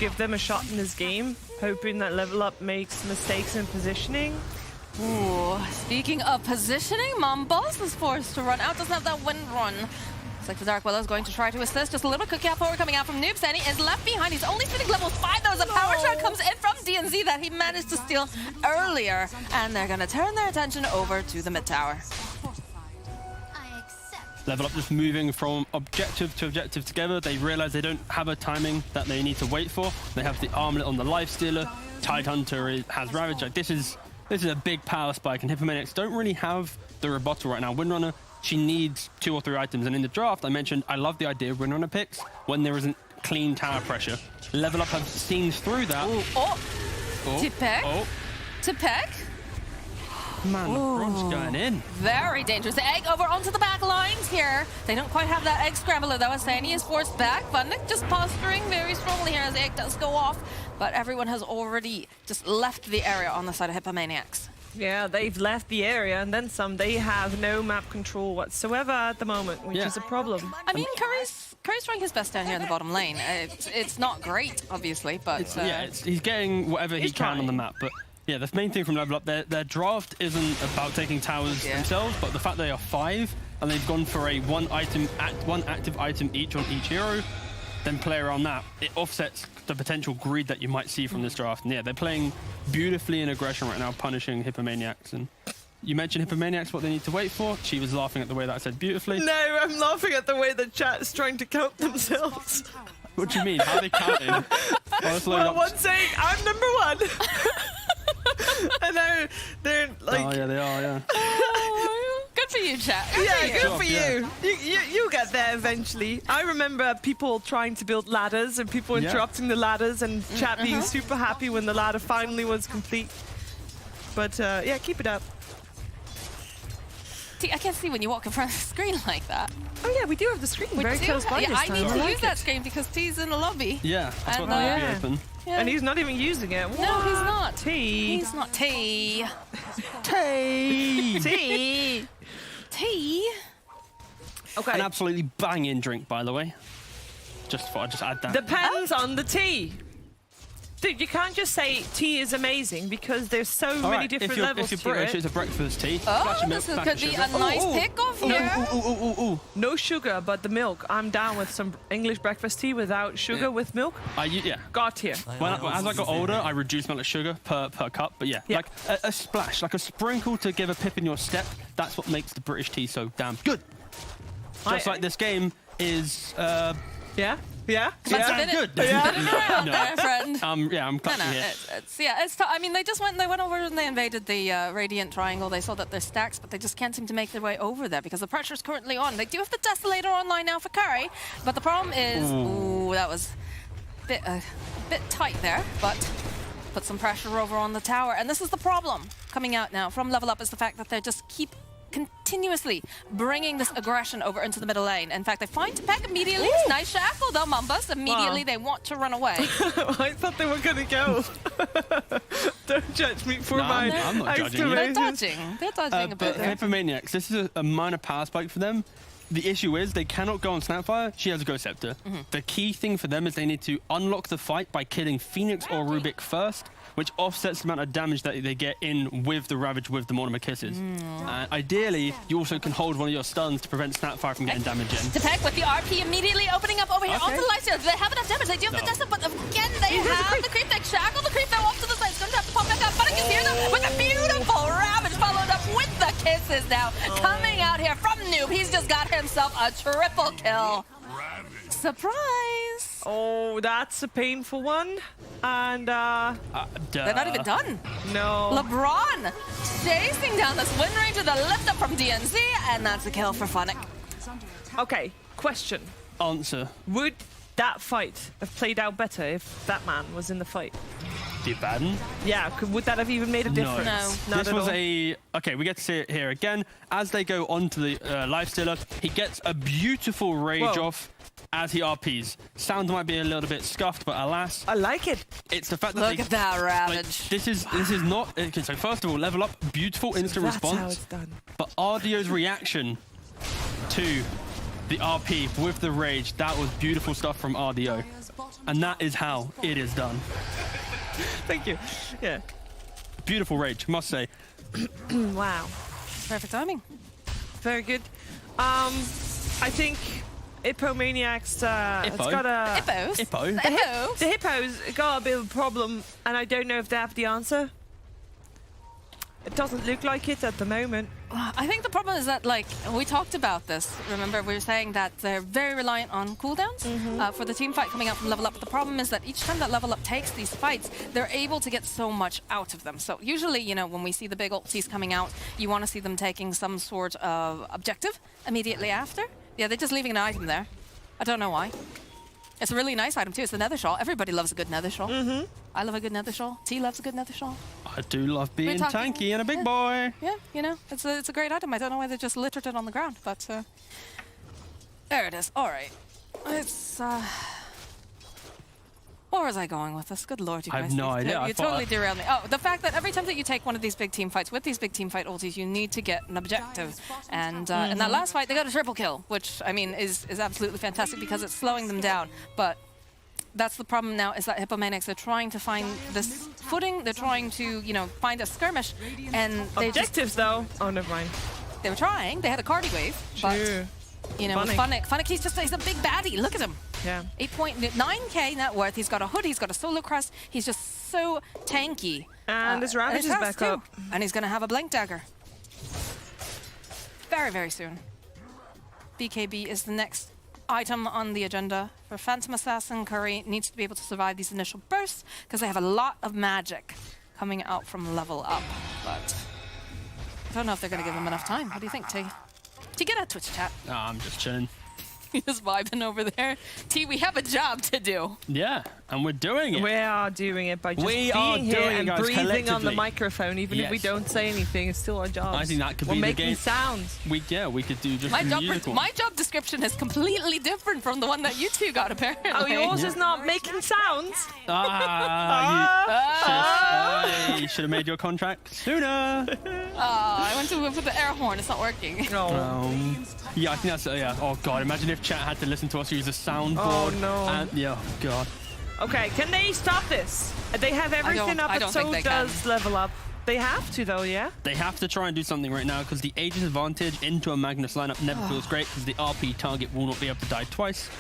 give them a shot in this game? Hoping that Level Up makes mistakes in positioning? Ooh, speaking of positioning, Mumbles is forced to run out. Doesn't have that wind run. Looks like the Dark Willow is going to try to assist. Just a little cookie up forward coming out from Noob. Senny is left behind. He's only sitting level 5. There was a power shot comes in from DNZ that he managed to steal earlier. And they're going to turn their attention over to the mid tower. Level Up just moving from objective to objective together. They realize they don't have a timing that they need to wait for. They have the armlet on the Lifestealer. Tidehunter has Ravage. Like, this is a big power spike, and Hippomaniacs don't really have the rebuttal right now. Windrunner, she needs 2 or 3 items, and in the draft I mentioned I love the idea of Windrunner picks when there isn't clean tower pressure. Level Up have seen through that. Tipek. Man, the bronze going in. Very dangerous. The egg over onto the back lines here. They don't quite have that egg scrambler though. Asani is forced back. Funnick just posturing very strongly here as the egg does go off. But everyone has already just left the area on the side of Hippomaniacs. Yeah, they've left the area and then some. They have no map control whatsoever at the moment, which is a problem. I mean, Curry's trying his best down here in the bottom lane. It's not great, obviously, but... he's getting whatever he can on the map, but... Yeah, the main thing from Level Up, their draft isn't about taking towers themselves, but the fact they are 5 and they've gone for a one active item each on each hero, then play around that. It offsets the potential greed that you might see from this draft. And yeah, they're playing beautifully in aggression right now, punishing Hippomaniacs. And you mentioned Hippomaniacs, what they need to wait for. She was laughing at the way that I said beautifully. No, I'm laughing at the way the chat's trying to count themselves. What do you mean? How are they counting? Well, one's saying, I'm number 1. And they're like... Oh, yeah, they are, yeah. Good for you, chat. Good for you. You'll get there eventually. I remember people trying to build ladders and people interrupting the ladders and chat being super happy when the ladder finally was complete. But yeah, keep it up. I can't see when you walk in front of the screen like that. Oh yeah, we do have the screen very close by this I time. need to use that screen because T's in the lobby. Yeah, that's what the lobby open. Yeah. And he's not even using it. What? No, he's not. T. He's not T. T. T. tea. Okay. An absolutely banging drink, by the way. Just thought I'd just add that. Depends on the tea. Dude, you can't just say tea is amazing because there's so All many right, different if you're levels British, to it's it. a breakfast tea. Oh, Splash of milk, this pack could of be sugar. a nice pick-off here. Ooh. No sugar, but the milk. I'm down with some English breakfast tea without sugar with milk. Yeah. Got here. As I got older, I reduced amount of sugar per cup. But yeah, Yeah. like a splash, like a sprinkle to give a pip in your step. That's what makes the British tea so damn good. Just like this game is. Yeah? Yeah? Let's damn spin it, good. spin it around No. there, friend. Yeah, I'm No, clutching no, here. it's I mean, they went over and they invaded the Radiant Triangle. They saw that there's stacks, but they just can't seem to make their way over there because the pressure's currently on. They do have the Desolator online now for carry, but the problem is, that was a bit tight there, but put some pressure over on the tower. And this is the problem coming out now from Level Up is the fact that they just keep continuously bringing this aggression over into the middle lane. In fact, they find Tepek immediately. Nice shackle though, Mumbus. Immediately they want to run away. I thought they were going to go. Don't judge me for No, my I'm not judging you. They're exclamations. dodging a bit But there. Hippomaniacs, this is a minor power spike for them. The issue is they cannot go on Snapfire. She has a Ghost Scepter. The key thing for them is they need to unlock the fight by killing Phoenix or Rubik first, which offsets the amount of damage that they get in with the Ravage with the Mortimer Kisses. Ideally, you also can hold one of your stuns to prevent Snapfire from getting damage in. Tepek with the RP immediately opening up over here onto the Lifesteal. They have enough damage. They do have the Desert, but again, they have the creep deck. Shackle the creep now off to the side. It's going to have to pop back up. But I can hear them with a beautiful Ravage followed up with the Kisses now. Coming out here from Noob. He's just got himself a triple kill. Surprise! Oh, that's a painful one. And, They're not even done. no. LeBron chasing down this win range with a lift up from DNZ, and that's a kill for Funnick. Okay, question. Answer. Would that fight have played out better if that man was in the fight? The Baden. Yeah, would that have even made a difference? No. Not This at was all. okay, we get to see it here again. As they go onto the Lifestealer, he gets a beautiful rage Whoa. off as he RPs. Sound might be a little bit scuffed, but alas, I like it. it's the fact that Look they, at that like, Ravage. this is not okay. So first of all, Level Up, beautiful instant That's response. how it's done. But Ardio's reaction to the RP with the rage, that was beautiful stuff from Ardio. And that is how it is done. Thank you. Yeah. Beautiful rage, must say. Wow. Perfect timing. Very good. I think Hippomaniacs, it's Hippo? got a... Hippos. Hippo. The Hippos. The Hippos got a bit of a problem, and I don't know if they have the answer. It doesn't look like it at the moment. I think the problem is that, like, we talked about this. Remember, we were saying that they're very reliant on cooldowns for the team fight coming out from Level Up. But the problem is that each time that Level Up takes these fights, they're able to get so much out of them. So usually, you know, when we see the big ultis coming out, you want to see them taking some sort of objective immediately after. Yeah, they're just leaving an item there. I don't know why. It's a really nice item too. It's the Nether Shawl. Everybody loves a good Nether Shawl. I love a good Nether Shawl. T loves a good Nether Shawl. I do love being talking- tanky and a big yeah. boy. Yeah, you know, it's a great item. I don't know why they just littered it on the ground, but there it is. All right, it's where was I going with this? Good lord, you I guys! have no idea. I You thought totally derailed me. Oh, the fact that every time that you take one of these big team fights with these big team fight ultis, you need to get an objective. And in that last fight, they got a triple kill, which I mean is absolutely fantastic because it's slowing them down. But that's the problem now, is that Hippomaniacs are trying to find this footing. They're trying to, you know, find a skirmish, and they just, Objectives, though. Oh, never mind. they were trying. They had a Cardi wave, but True. you know, with Funnick, he's a big baddie. Look at him. Yeah. 8.9k net worth. He's got a hood. He's got a solo crest. He's just so tanky. And his Ravage is house back too. up. And he's gonna have a blink dagger very, very soon. BKB is the next item on the agenda for Phantom Assassin. Curry needs to be able to survive these initial bursts because they have a lot of magic coming out from Level Up. But I don't know if they're going to give them enough time. What do you think, T? T, get out Twitch chat. No, I'm just chilling. Just vibing over there. T, we have a job to do. Yeah, and we're doing it. We are doing it by just We are being here doing it, and guys, breathing on the collectively. microphone. Even if we Yes. don't say anything, it's still our job. I think that could We're be the making game. sounds. We could do just My musical. job description is completely different from the one that you two got, apparently. Oh, yours is not making sounds? You should have made your contract sooner. I went to whip with the air horn. It's not working. No. Yeah, I think that's yeah. Oh god, imagine if chat had to listen to us use a soundboard. Oh, no. And, yeah, oh god. Okay, can they stop this? They have everything up, I and don't so think they can. does level up. They have to, though, yeah? They have to try and do something right now because the Aegis advantage into a Magnus lineup never feels great because the RP target will not be able to die twice.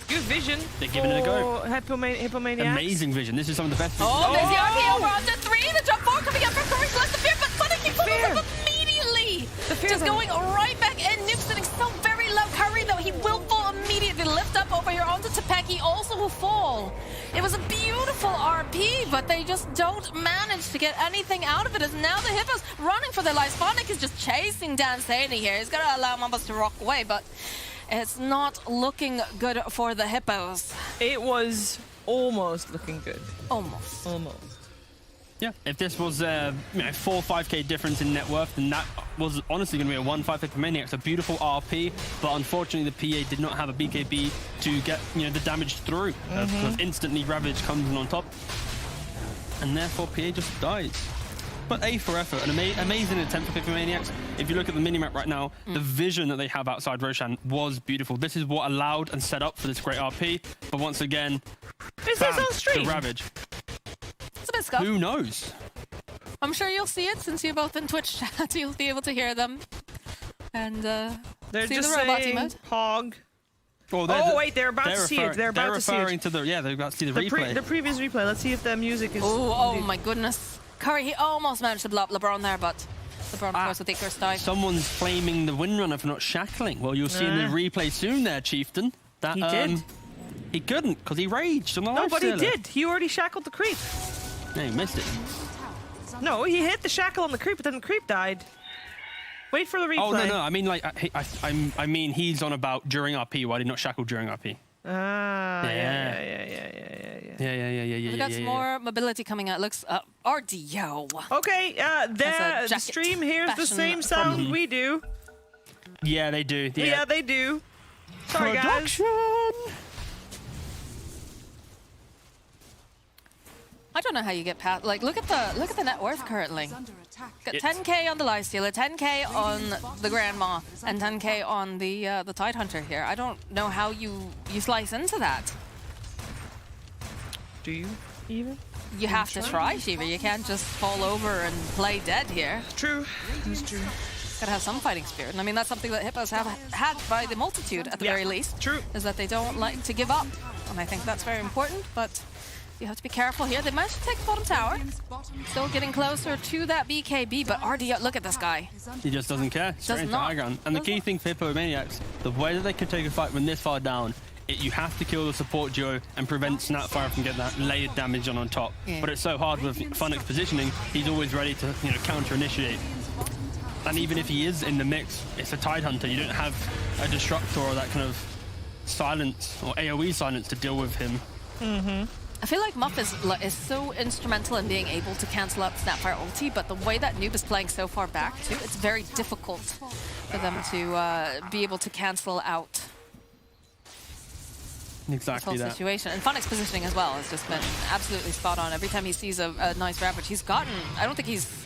Good vision. They're giving it a go. Hippomaniacs. Amazing vision. This is some of the best vision. Oh, there's the RP over onto 3. The jump 4 coming up from Curry. Bless the fear, but Sonic keeps Fear. up immediately. The fear Just though. going right back in. Noob sitting so very low. Curry, though, he will fall immediately. Lift up over here onto Tepeki, also will fall. It was a beautiful RP, but they just don't manage to get anything out of it. As now the Hippos running for their lives. Phonic is just chasing Dan Saney here. He's going to allow Mambas to rock away, but it's not looking good for the Hippos. It was almost looking good. Almost. Almost. Yeah, if this was a 4 or 5k difference in net worth, then that was honestly going to be a 1-5 Hippomaniacs. A beautiful RP, but unfortunately the PA did not have a BKB to get the damage through. Because instantly Ravage comes in on top, and therefore PA just dies. But A for effort, an amazing attempt for Hippomaniacs. If you look at the minimap right now, the vision that they have outside Roshan was beautiful. This is what allowed and set up for this great RP. But once again, Is bam, this on stream? the Ravage. It's a bit scuffed. Who knows? I'm sure you'll see it since you're both in Twitch chat. You'll be able to hear them. And They're see just the robot saying emote. hog. Well, Oh, wait, they're about to see it. They're about to see referring it. to the they're about to see the replay. The previous replay. Let's see if the music is... Oh my goodness. Curry, he almost managed to block LeBron there, but LeBron, of course, with the curse died. Someone's claiming the windrunner for not shackling. Well, you'll see in the replay soon there, Chieftain. That He did. He couldn't because he raged on the No, life but he stealer. did. He already shackled the creep. Yeah, he missed it. No, he hit the shackle on the creep, but then the creep died. Wait for the replay. Oh no, I mean I mean he's on about during RP. Why did he not shackle during RP? Ah, Yeah. yeah. We got some more mobility coming out. Looks RDO. Okay, the jacket stream hears the fashion same sound we do. Yeah, they do. Yeah, they do. Sorry, guys. Production. I don't know how you get past. Like, look at the net worth currently. Under attack. Got 10k on the Lifestealer, 10k on the Grandma, and 10k on the Tidehunter here. I don't know how you slice into that. Do you even? You have to try, Shiva. You can't just fall over and play dead here. True. It's true. Gotta have some fighting spirit. And I mean, that's something that Hippos have had by the multitude, at the very least. True. Is that they don't like to give up. And I think that's very important, but you have to be careful here. They managed to take the bottom tower. Still getting closer to that BKB, but RDO, look at this guy. He just doesn't care. Straight into not. high ground. And the key thing for Hippomaniacs, the way that they could take a fight when this far down, you have to kill the support duo and prevent Snapfire from getting that layered damage on top. Yeah. But it's so hard with Phonic's positioning, he's always ready to counter-initiate. And even if he is in the mix, it's a Tidehunter. You don't have a Destructor or that kind of silence or AoE silence to deal with him. I feel like Muff is so instrumental in being able to cancel out Snapfire ulti, but the way that Noob is playing so far back too, it's very difficult for them to be able to cancel out this Exactly whole that. situation. And Phonic's positioning as well has just been absolutely spot on. Every time he sees a nice Ravage, he's gotten, I don't think he's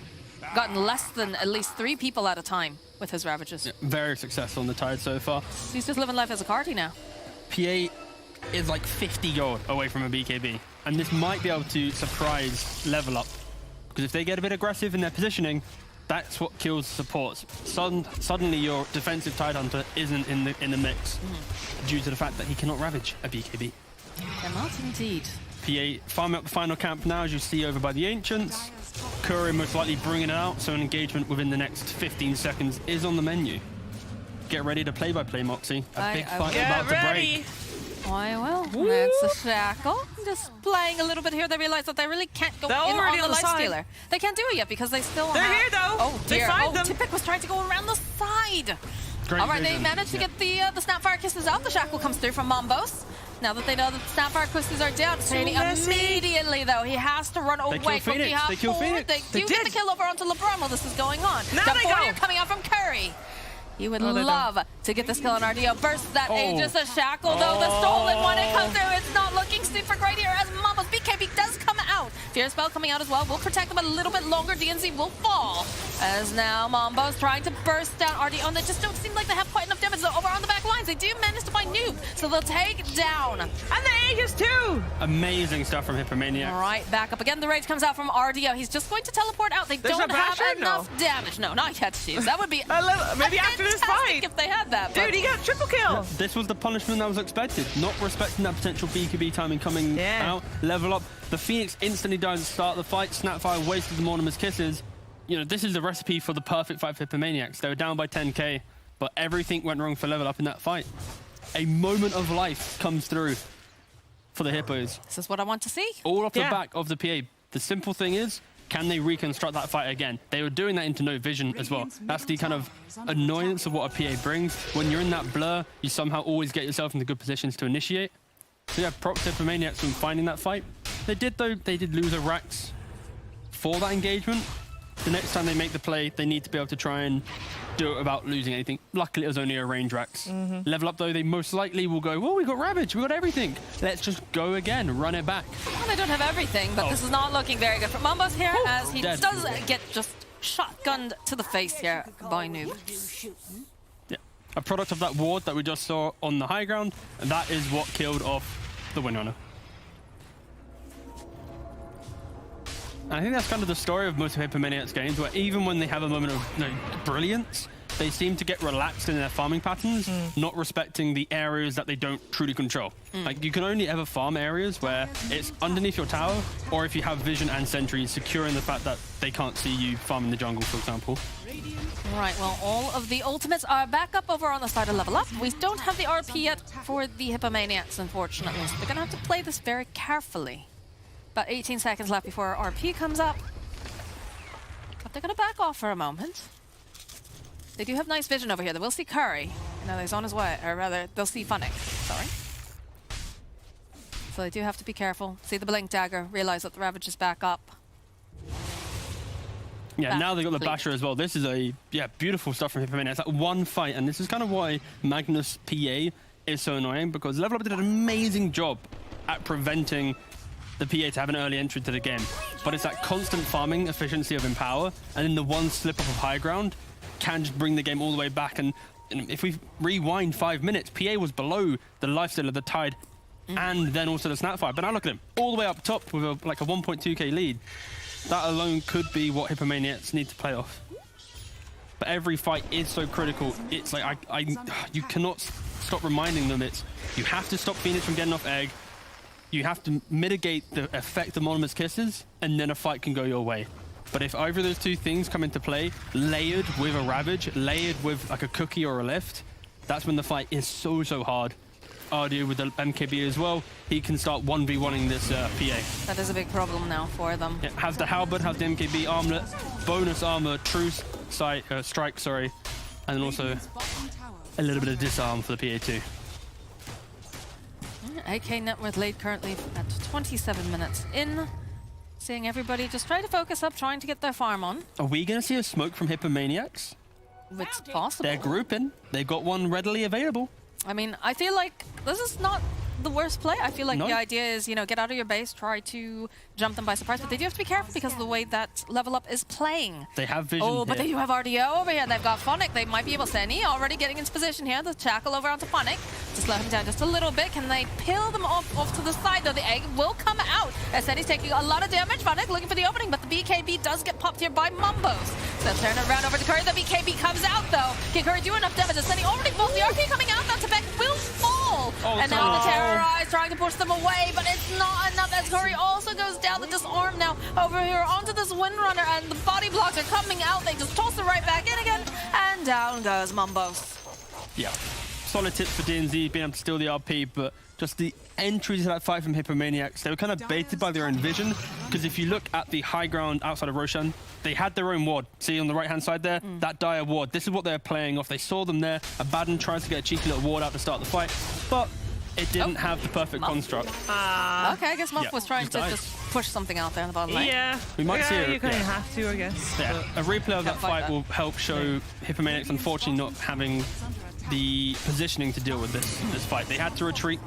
gotten less than at least 3 people at a time with his Ravages. Yeah, very successful on the Tide so far. He's just living life as a Carty now. PA is like 50 gold away from a BKB. And this might be able to surprise level up. Because if they get a bit aggressive in their positioning, that's what kills supports. Suddenly your defensive Tidehunter isn't in the mix due to the fact that he cannot ravage a BKB. Cannot indeed. PA farming up the final camp now, as you see over by the Ancients. Curry most likely bringing it out, so an engagement within the next 15 seconds is on the menu. Get ready to play-by-play, Moxie. A big fight Get about to ready. break. Why, well, that's a shackle. Just playing a little bit here. They realize that they really can't go They're in already on the on the side. Lifestealer. They can't do it yet because they still They're have... here, though. Oh, They dear. find Oh, them. Tipic was trying to go around the side. Great All right, they vision. managed to Yeah. get the Snapfire Kisses out. The shackle comes through from Mambos. Now that they know that the Snapfire Kisses are down, immediately, though, he has to run away kill quickly. Phoenix. They kill Phoenix. They They do get did. the kill over onto LeBron while this is going on. Now the they Warrior go. coming out from Curry. You would Oh, they love to get this kill on RDO. Burst that Oh. Aegis, a shackle, though. The stolen one, it comes through. It's not looking super great here as Mambos BKB does come out. Fear Spell coming out as well. Will protect them a little bit longer. DNZ will fall. As now Mambo's trying to burst down RDO, and they just don't seem like they have quite enough damage. Though over on the back lines, they do manage to find Noob, so they'll take down. And the Aegis too! Amazing stuff from Hippomaniacs. All right, back up again. The rage comes out from RDO. He's just going to teleport out. They There's don't no have Basher? enough No. damage. No, not yet, Shoes. That would be Maybe after this fantastic fight. if they had that. but- Dude, he got triple kill! This was the punishment that was expected. Not respecting that potential BKB timing coming out. Level up. The Phoenix instantly dies at the start of the fight. Snapfire wasted the Mortimer's kisses. You know, this is the recipe for the perfect fight for Hippomaniacs. They were down by 10k, but everything went wrong for level up in that fight. A moment of life comes through for the Hippos. This is what I want to see. All off the back of the PA. The simple thing is, can they reconstruct that fight again? They were doing that into no vision as well. That's the kind of annoyance of what a PA brings. When you're in that blur, you somehow always get yourself into good positions to initiate. So yeah, props to Hippomaniacs from finding that fight. They did lose a Rax for that engagement. The next time they make the play, they need to be able to try and do it without losing anything. Luckily, it was only a range Rax. Level up, though, they most likely will go, well, we got Ravage, we got everything. Let's just go again, run it back. Well, they don't have everything, but this is not looking very good for Mambo's here, as he Dead. does get just shotgunned to the face here by Noob. Yeah, a product of that ward that we just saw on the high ground, and that is what killed off the Windrunner. I think that's kind of the story of most of Hippomaniacs games, where even when they have a moment of brilliance, they seem to get relaxed in their farming patterns, not respecting the areas that they don't truly control. Like, you can only ever farm areas where it's underneath your tower, or if you have vision and sentries, securing the fact that they can't see you farming the jungle, for example. Right, well, all of the ultimates are back up over on the side of level up. We don't have the RP yet for the Hippomaniacs, unfortunately, so they're going to have to play this very carefully. About 18 seconds left before our RP comes up. But they're going to back off for a moment. They do have nice vision over here. They will see Curry. You know, he's on his way. Or rather, they'll see Funnick. Sorry. So they do have to be careful. See the Blink Dagger. Realize that the Ravage is back up. Yeah, Back now they got the complete. Basher as well. This is beautiful stuff from Hippomaniacs. It's like one fight, and this is kind of why Magnus PA is so annoying, because Level Up did an amazing job at preventing the PA to have an early entry to the game. But it's that constant farming efficiency of Empower, and then the one slip up of high ground can just bring the game all the way back. And if we rewind 5 minutes, PA was below the lifesteal of the Tide and then also the Snapfire. But now look at him, all the way up top with a 1.2k lead. That alone could be what Hippomaniacs need to play off. But every fight is so critical. It's like, you cannot stop reminding them you have to stop Phoenix from getting off egg. You have to mitigate the effect of Monomer's kisses, and then a fight can go your way. But if either of those two things come into play, layered with a Ravage, layered with like a Cookie or a Lift, that's when the fight is so hard. Ardio with the MKB as well, he can start 1v1ing this PA. That is a big problem now for them. Yeah, has the Halberd, has the MKB armlet, bonus armor, truce, strike, sorry, and then also a little bit of disarm for the PA too. AK net worth late currently at 27 minutes in. Seeing everybody just try to focus up, trying to get their farm on. Are we going to see a smoke from Hippomaniacs? It's possible. They're grouping. They've got one readily available. I mean, I feel like this is not the worst play. I feel like No. the idea is, get out of your base, try to jump them by surprise, but they do have to be careful because of the way that Level Up is playing. They have vision. Oh, but here. they do have RDO over here. They've got Funnick. They might be able to Senny already getting into position here. The Shackle over onto Funnick. Just slow him down just a little bit. Can they peel them off to the side, though? The egg will come out. As Senny's taking a lot of damage. Funnick looking for the opening, but the BKB does get popped here by Mumbos. So they'll turn it around over to Curry. The BKB comes out, though. Can Curry do enough damage? As Senny already falls. The RP coming out. That Tibet will fall. Oh, And now the Terrorize trying to push them away, but it's not enough as Curry also goes down. The Disarm now over here onto this Windrunner, and the body blocks are coming out. They just toss it right back in again, and down goes Mumbos. Yeah. Solid tips for DNZ, being able to steal the RP, but just the entries to that fight from Hippomaniacs, they were kind of baited by their own vision, because if you look at the high ground outside of Roshan, they had their own ward. See on the right-hand side there? That dire ward. This is what they're playing off. They saw them there. Abaddon tries to get a cheeky little ward out to start the fight, but it didn't have the perfect construct. Okay, I guess Muff Yeah, was trying just to died. just push something out there in the bottom lane. Yeah. We might see it, You kind of yeah. have to, I guess. Yeah, a replay of that Can't fight fight that. will help show Hippomaniacs unfortunately not having the positioning to deal with this fight. They had to retreat.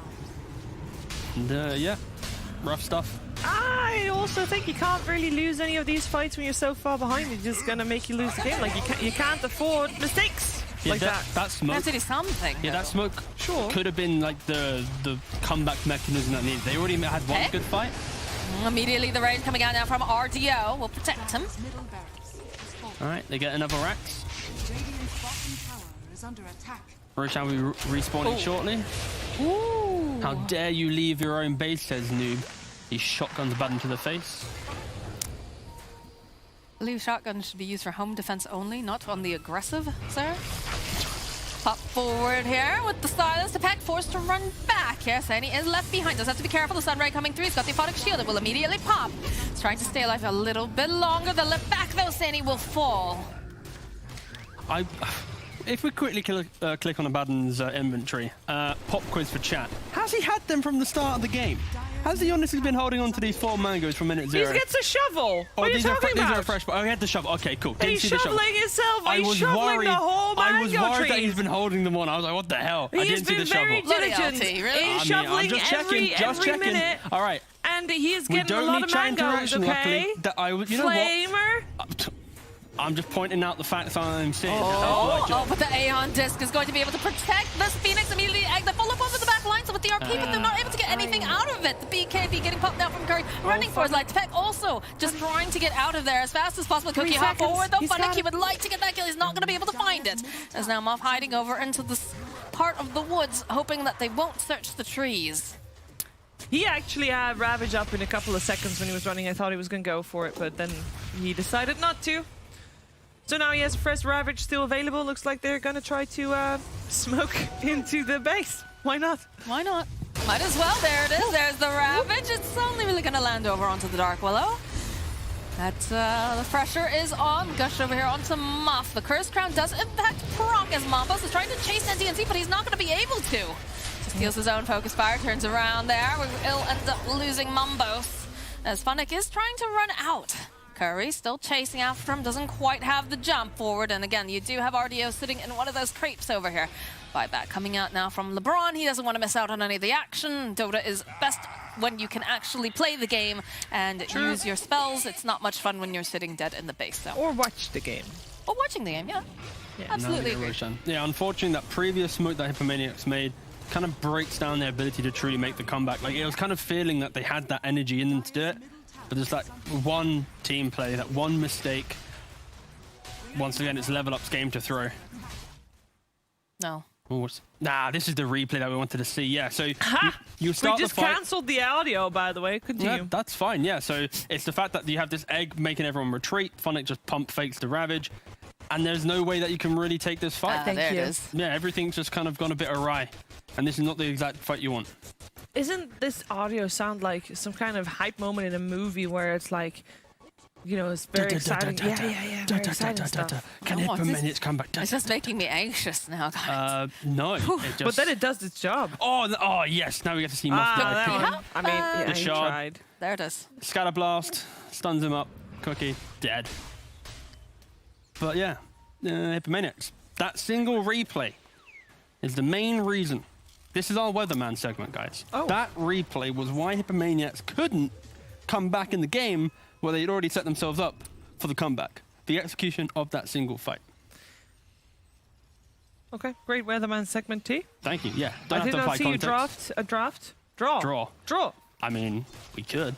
And yeah, rough stuff. I also think you can't really lose any of these fights when you're so far behind. It's just gonna make you lose the game. Like you can't afford mistakes like that. That smoke. Has to do something. Yeah, that smoke Sure. could have been like the comeback mechanism that needed. They already had one Okay. good fight. Immediately the raid coming out now from RDO will protect him. Middle barracks is falling. All right, they get another Rax. Radiant's bottom tower is under attack. Roshan will be respawning shortly. Ooh. How dare you leave your own base, says Noob. He shotguns Baden to the face. I believe shotgun should be used for home defense only, not on the aggressive, sir. Pop forward here with the silence. The pack forced to run back. Yes, Sani is left behind. Does have to be careful. The Sunray coming through. He's got the Aphotic Shield. It will immediately pop. He's trying to stay alive a little bit longer. The left back, though, Sani will fall. If we quickly click on Abaddon's inventory, pop quiz for chat. Has he had them from the start of the game? Has he honestly been holding on to these 4 mangoes from minute 0? He gets a shovel. What are you these talking these about? are fresh. Oh, he had the shovel. Okay, cool. Didn't He's see the shovel. shoveling himself. I He's was shoveling worried. the whole I mango was worried that trees. he's been holding them on. I was like, what the hell? I He's didn't see been the very shovel. diligent Bloody LT, really? in I'm shoveling just checking. every minute. All right. And he is We getting a don't lot need of chat mangoes, interaction, okay? luckily. That you know what? Flamer. I'm just pointing out the facts I'm seeing. Oh, but the Aeon Disc is going to be able to protect this Phoenix immediately. The follow up over the back line, so with the RP, but they're not able to get anything out of it. The BKB getting popped out from Curry, running for his life. Tech also just trying to get out of there as fast as possible. Cookie hop forward, though. Funnick, he would like to get that kill. He's not going to be able to find it. As now Muff hiding over into this part of the woods, hoping that they won't search the trees. He actually had Ravage up in a couple of seconds when he was running. I thought he was going to go for it, but then he decided not to. So now he has fresh Ravage still available. Looks like they're going to try to smoke into the base. Why not? Why not? Might as well. There it is. There's the Ravage. It's only really going to land over onto the Dark Willow. The pressure is on. Gush over here onto Muff. The Cursed Crown does in fact proc as Mambos is trying to chase NTNC, but he's not going to be able to. Just steals his own focus fire, turns around there. We'll end up losing Mambos as Funnick is trying to run out. Curry still chasing after him, doesn't quite have the jump forward. And again, you do have RDO sitting in one of those creeps over here. Buyback coming out now from LeBron. He doesn't want to miss out on any of the action. Dota is best when you can actually play the game and use your spells. It's not much fun when you're sitting dead in the base, though. Or watch the game. Or watching the game, yeah. Absolutely agree. Yeah, unfortunately, that previous smoke that Hippomaniacs made kind of breaks down their ability to truly make the comeback. Like, it was kind of feeling that they had that energy in them to do it. But there's that one team play, that one mistake. Once again, it's Level Up's game to throw. No. Nah, this is the replay that we wanted to see. Yeah, so you start We just the fight. cancelled the audio, by the way. Continue. Yeah, that's fine. Yeah, so it's the fact that you have this egg making everyone retreat. Funnick just pump fakes the Ravage. And there's no way that you can really take this fight. There Thank it you. is. Yeah, everything's just kind of gone a bit awry. And this is not the exact fight you want. Isn't this audio sound like some kind of hype moment in a movie where it's like, you know, it's very exciting. Yeah, very exciting stuff. Can Oh, Hippomaniacs come back? It's just making me anxious now, guys. No. It just... But then it does its job. Oh, yes. Now we get to see Muff die. that one. I mean, yeah, The he shard. tried. There it is. Scatter Blast. Stuns him up. Cookie. Dead. But yeah. Hippomaniacs. That single replay is the main reason. This is our Weatherman segment, guys. Oh. That replay was why Hippomaniacs couldn't come back in the game where they'd already set themselves up for the comeback. The execution of that single fight. Okay, great Weatherman segment T. Thank you. Yeah. Don't I have did to not fight see context. a draft. Draw. Draw. I mean, we could.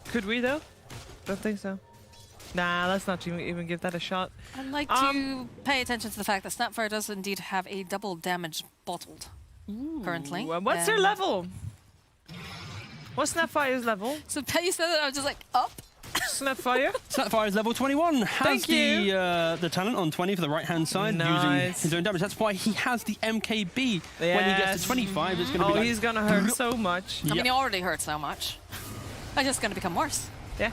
Could we though? Don't think so. Nah, let's not even give that a shot. I'd like to pay attention to the fact that Snapfire does indeed have a double damage bottled currently. What's their level? What's Snapfire's level? So you said that I was just like, up? Snapfire? Snapfire is level 21. Has Thank you. the talent on 20 for the right-hand side using Nice. his own damage. That's why he has the MKB. When he gets Yes. to 25, it's going to Oh, be like... he's gonna hurt so much. I mean, Yep. he already hurt so much. It's just going to become worse. Yeah.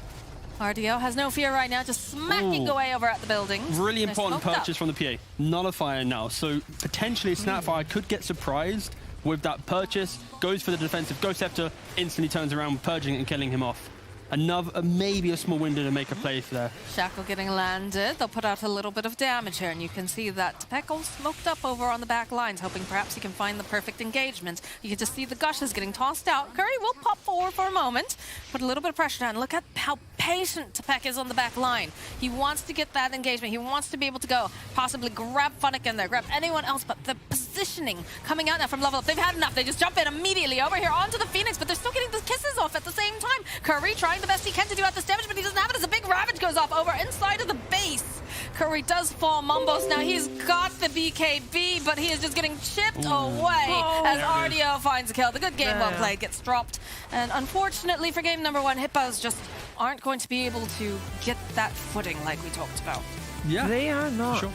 RDO has no fear right now, just smacking Ooh. away over at the buildings. Really They're important smoked purchase up. from the PA. Nullifier now. So potentially Snapfire could get surprised with that purchase. Goes for the defensive. Ghost Scepter instantly turns around, purging it and killing him off. maybe a small window to make a play for there. Shackle getting landed. They'll put out a little bit of damage here, and you can see that Peckle smoked up over on the back lines, hoping perhaps he can find the perfect engagement. You can just see the gushes getting tossed out. Curry will pop forward for a moment, put a little bit of pressure down. Look at how patient Tepek is on the back line. He wants to get that engagement. He wants to be able to go, possibly grab Funnick in there, grab anyone else, but the positioning coming out now from level up. They've had enough. They just jump in immediately over here onto the Phoenix, but they're still getting the kisses off at the same time. Curry trying the best he can to do out this damage, but he doesn't have it as a big Ravage goes off over inside of the base. Curry does fall. Mumbos now, he's got the BKB, but he is just getting chipped away as RDO finds a kill. The good game well played gets dropped. And unfortunately for game number 1, Hippos just aren't going to be able to get that footing like we talked about. Yeah, They are not. sure.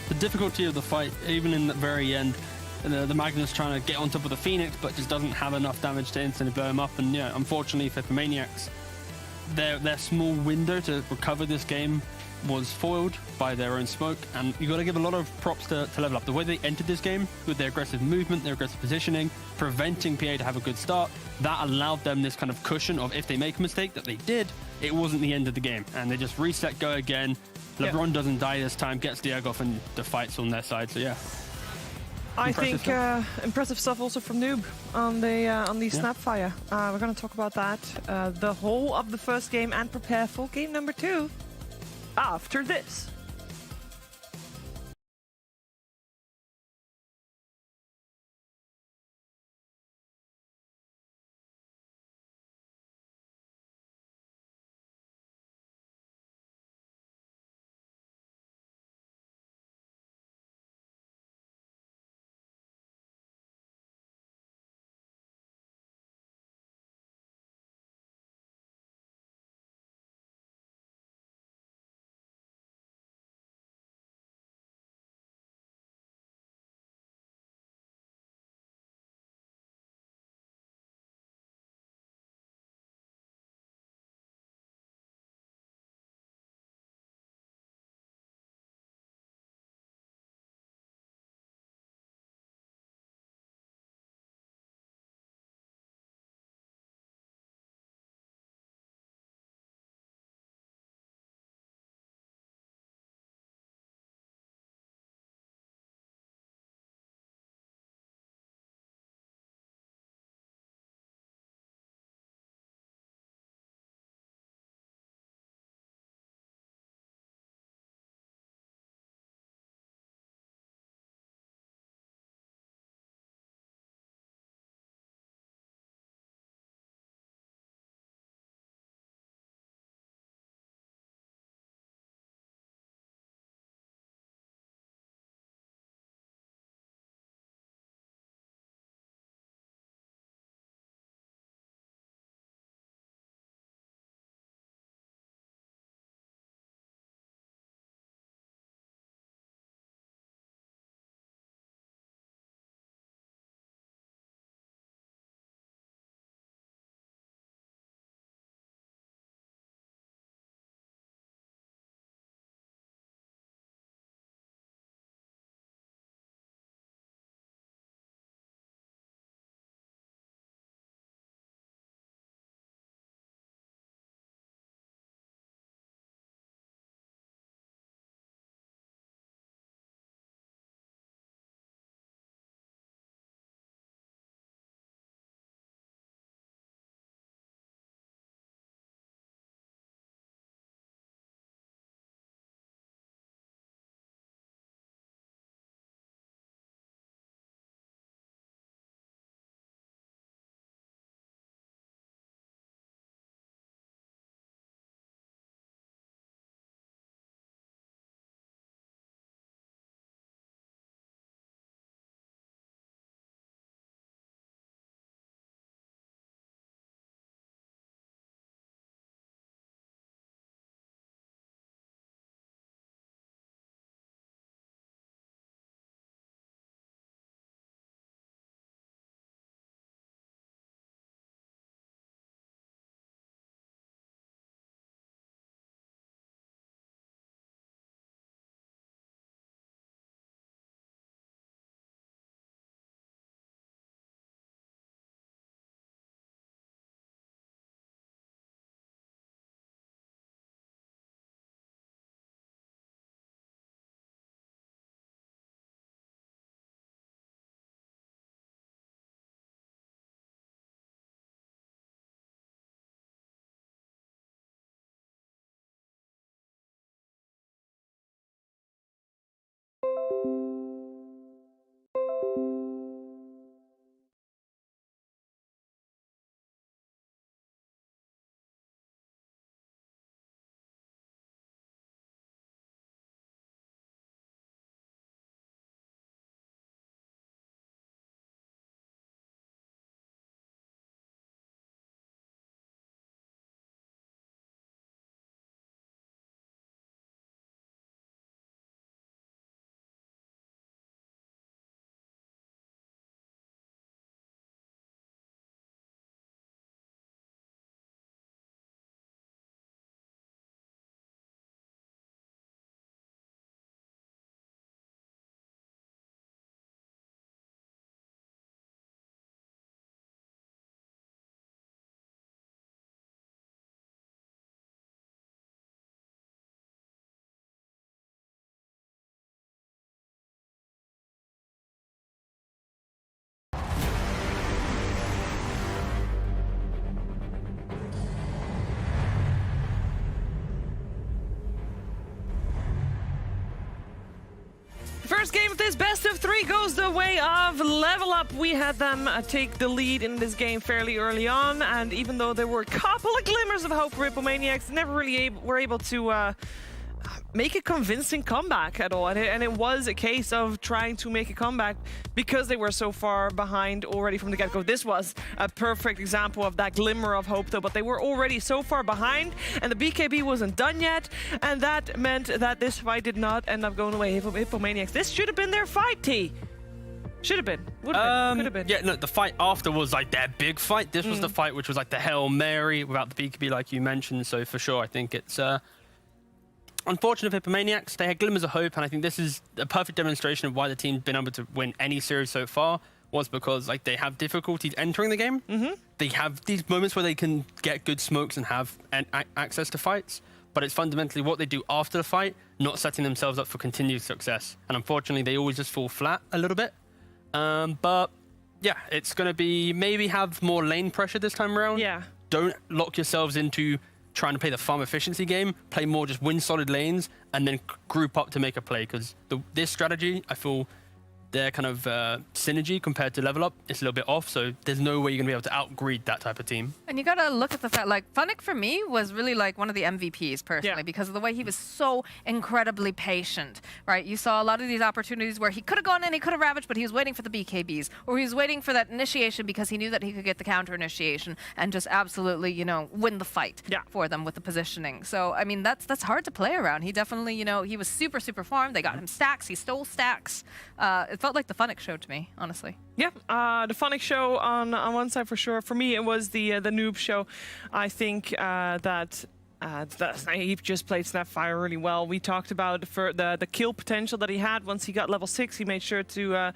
The difficulty of the fight, even in the very end, the Magnus trying to get on top of the Phoenix, but just doesn't have enough damage to instantly blow him up. And yeah, unfortunately for Hippomaniacs, their small window to recover this game was foiled by their own smoke, and you got to give a lot of props to level up. The way they entered this game with their aggressive movement, their aggressive positioning, preventing PA to have a good start, that allowed them this kind of cushion of if they make a mistake, that they did, it wasn't the end of the game. And they just reset, go again. LeBron doesn't die this time, gets Diego off, and the fight's on their side. So yeah. I think impressive stuff also from Noob on the Snapfire. We're going to talk about that, the whole of the first game, and prepare for game number 2 after this. first game of this best of 3 goes the way of Level Up. We had them take the lead in this game fairly early on, and even though there were a couple of glimmers of hope for Hippomaniacs, they never really were able to make a convincing comeback at all. And it was a case of trying to make a comeback because they were so far behind already from the get-go. This was a perfect example of that glimmer of hope, though, but they were already so far behind, and the BKB wasn't done yet, and that meant that this fight did not end up going away. Hippomaniacs, this should have been their fight, T. Should have been. Would have been. Could have been. Yeah, no, the fight after was like their big fight. This was the fight which was like the Hail Mary without the BKB, like you mentioned. So for sure, I think it's unfortunate for Hippomaniacs. They had glimmers of hope, and I think this is a perfect demonstration of why the team's been able to win any series so far, was because like they have difficulties entering the game. They have these moments where they can get good smokes and have access to fights, but it's fundamentally what they do after the fight, not setting themselves up for continued success. And unfortunately, they always just fall flat a little bit. But yeah, it's going to be maybe have more lane pressure this time around. Yeah. Don't lock yourselves into trying to play the farm efficiency game. Play more just win solid lanes and then group up to make a play. Because this strategy, I feel their kind of synergy compared to Level Up is a little bit off. So there's no way you're going to be able to outgreed that type of team. And you got to look at the fact, like, Funnick for me was really like one of the MVPs personally, because of the way he was so incredibly patient, right? You saw a lot of these opportunities where he could have gone in, he could have ravaged, but he was waiting for the BKBs, or he was waiting for that initiation because he knew that he could get the counter initiation and just absolutely, you know, win the fight for them with the positioning. So, I mean, that's hard to play around. He definitely, you know, he was super farmed. They got him stacks. He stole stacks. It felt like the Funnick show to me, honestly. Yeah, the Funnick show on one side for sure. For me, it was the noob show. I think that he just played Snapfire really well. We talked about for the kill potential that he had once he got level 6. He made sure to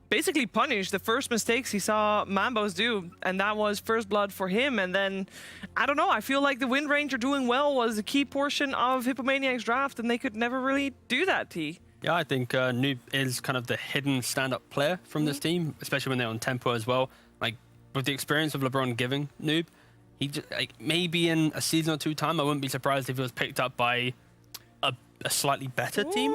basically punish the first mistakes he saw Mambos do, and that was first blood for him. And then, I don't know, I feel like the Wind Ranger doing well was a key portion of Hippomaniacs' draft, and they could never really do that, T. Yeah, I think Noob is kind of the hidden stand-up player from this team, especially when they're on tempo as well. Like, with the experience of LeBron giving Noob, he just, like, maybe in a season or two time, I wouldn't be surprised if he was picked up by a slightly better team.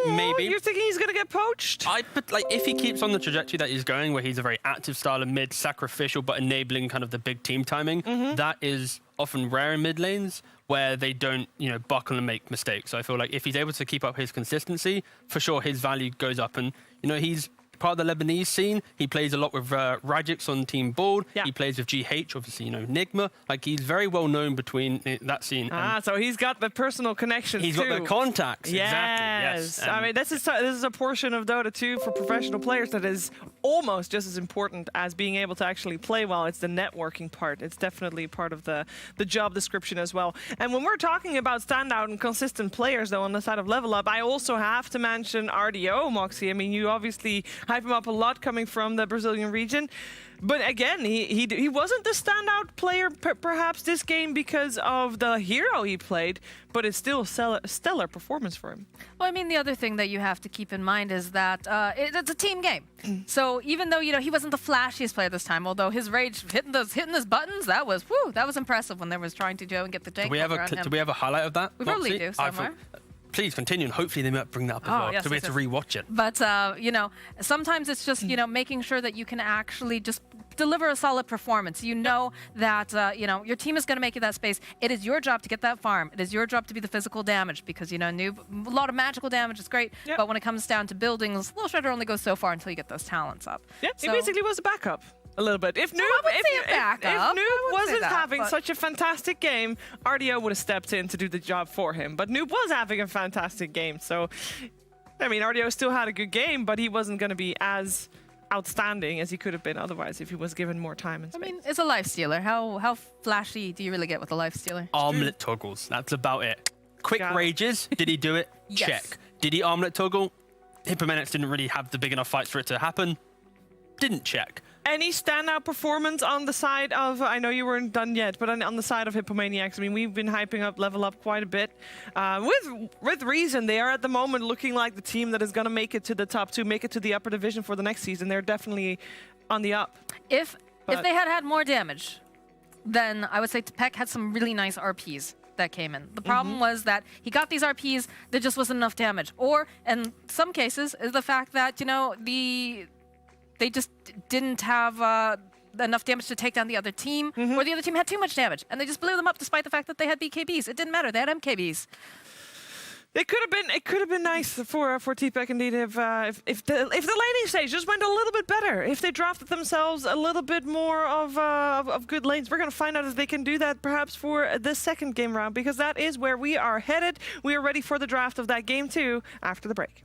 Maybe. You're thinking he's going to get poached? But like, if he keeps on the trajectory that he's going, where he's a very active style of mid, sacrificial, but enabling kind of the big team timing, that is often rare in mid lanes, where they don't, you know, buckle and make mistakes. So I feel like if he's able to keep up his consistency, for sure his value goes up. And, you know, he's part of the Lebanese scene. He plays a lot with Rajix on Team Board. Yeah. He plays with GH, obviously, you know, Nigma. Like, he's very well known between that scene. So he's got the personal connections He's too. got the contacts. Yes. Exactly. Yes. I mean, this is a portion of Dota 2 for professional players that is almost just as important as being able to actually play well. It's the networking part. It's definitely part of the job description as well. And when we're talking about standout and consistent players, though, on the side of Level Up, I also have to mention RDO, Moxie. I mean, you obviously hype him up a lot coming from the Brazilian region. But again, he wasn't the standout player perhaps this game because of the hero he played, but it's still a stellar performance for him. Well, I mean, the other thing that you have to keep in mind is that it's a team game. So even though, you know, he wasn't the flashiest player this time, although his rage hitting those buttons, that was impressive when they was trying to go and get the tank. Do we have a highlight of that? We probably Moxie? do somewhere. Please continue, and hopefully they might bring that up as well, yes, so we have to rewatch it. But, you know, sometimes it's just, you know, making sure that you can actually just deliver a solid performance. You know that, you know, your team is going to make you that space. It is your job to get that farm. It is your job to be the physical damage because, you know, a lot of magical damage is great, but when it comes down to buildings, Little Shredder only goes so far until you get those talents up. Yeah, he basically was a backup. A little bit. If Noob wasn't having such a fantastic game, RDO would have stepped in to do the job for him. But Noob was having a fantastic game. So, I mean, RDO still had a good game, but he wasn't going to be as outstanding as he could have been otherwise if he was given more time and space. I mean, it's a life stealer. How flashy do you really get with a life stealer? Armlet toggles. That's about it. Quick rages. Did he do it? Yes. Check. Did he armlet toggle? Hippomaniacs didn't really have the big enough fights for it to happen. Didn't check. Any standout performance on the side of, I know you weren't done yet, but on the side of Hippomaniacs? I mean, we've been hyping up Level Up quite a bit. With reason, they are at the moment looking like the team that is going to make it to the top 2, make it to the upper division for the next season. They're definitely on the up. If they had more damage, then I would say Tepec had some really nice RPs. that came in. The problem was that he got these RPs, there just wasn't enough damage. Or, in some cases, is the fact that, you know, they just didn't have enough damage to take down the other team, or the other team had too much damage, and they just blew them up despite the fact that they had BKBs. It didn't matter, they had MKBs. It could have been nice for TPEC indeed if the laning stage just went a little bit better. If they drafted themselves a little bit more of good lanes. We're going to find out if they can do that perhaps for the second game round, because that is where we are headed. We are ready for the draft of that game 2 after the break.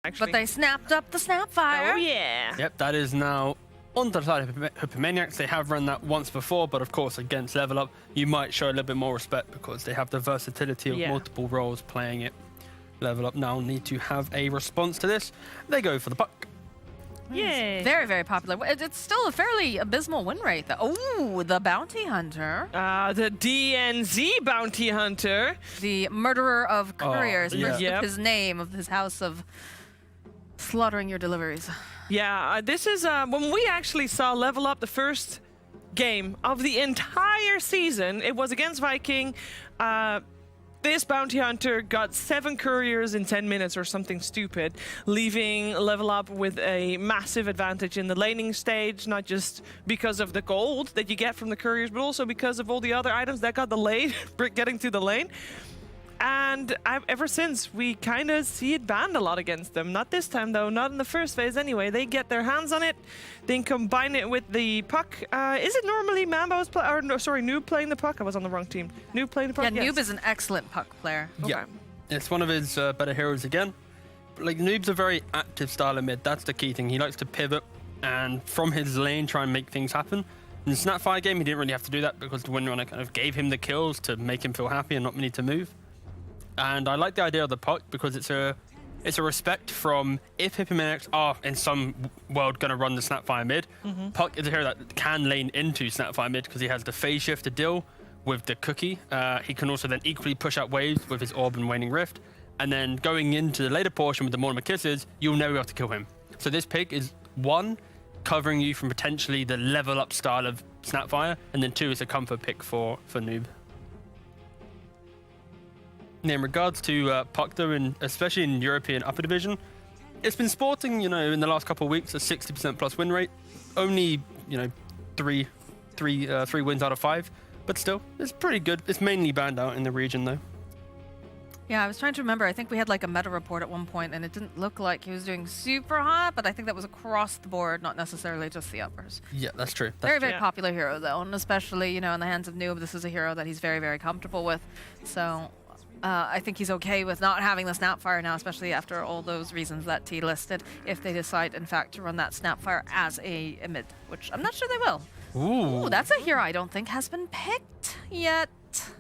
actually. But they snapped up the Snapfire. Oh yeah. Yep, that is now on the side of Hippomaniacs. They have run that once before, but of course against Level Up, you might show a little bit more respect because they have the versatility of multiple roles playing it. Level Up now need to have a response to this. They go for the puck. Yeah. Very, very popular. It's still a fairly abysmal win rate, though. Oh, the Bounty Hunter. The DNZ Bounty Hunter. The murderer of couriers. yeah. First Yep. his name of his house of slaughtering your deliveries. Yeah, this is when we actually saw Level Up the first game of the entire season. It was against Viking. This bounty hunter got 7 couriers in 10 minutes or something stupid, leaving Level Up with a massive advantage in the laning stage, not just because of the gold that you get from the couriers, but also because of all the other items that got delayed getting to the lane. And ever since, we kind of see it banned a lot against them. Not this time, though. Not in the first phase, anyway. They get their hands on it, then combine it with the puck. Is it normally Mambo's Noob playing the puck? I was on the wrong team. Noob playing the puck? Yeah, Yes. Noob is an excellent puck player. Yeah, Okay. it's one of his better heroes again. Like, Noob's a very active style of mid. That's the key thing. He likes to pivot and from his lane try and make things happen. In the Snapfire game, he didn't really have to do that because the Windrunner kind of gave him the kills to make him feel happy and not need to move. And I like the idea of the puck because it's a respect from if Hippomaniacs are in some world going to run the Snapfire mid, Puck is a hero that can lane into Snapfire mid because he has the phase shift to deal with the cookie. He can also then equally push out waves with his Orb and Waning Rift. And then going into the later portion with the Mortimer Kisses, you'll never be able to kill him. So this pick is 1, covering you from potentially the Level Up style of Snapfire, and then 2 is a comfort pick for Noob. In regards to Puck, though, especially in European upper division, it's been sporting, in the last couple of weeks, a 60% plus win rate. Only, three wins out of 5, but still, it's pretty good. It's mainly banned out in the region, though. Yeah, I was trying to remember. I think we had like a meta report at one point, and it didn't look like he was doing super hot, but I think that was across the board, not necessarily just the uppers. Yeah, that's true. Very, very Yeah. popular hero, though, and especially, in the hands of Noob, this is a hero that he's very, very comfortable with. So I think he's okay with not having the Snapfire now, especially after all those reasons that T listed, if they decide, in fact, to run that Snapfire as a mid, which I'm not sure they will. Ooh. Ooh, that's a hero I don't think has been picked yet.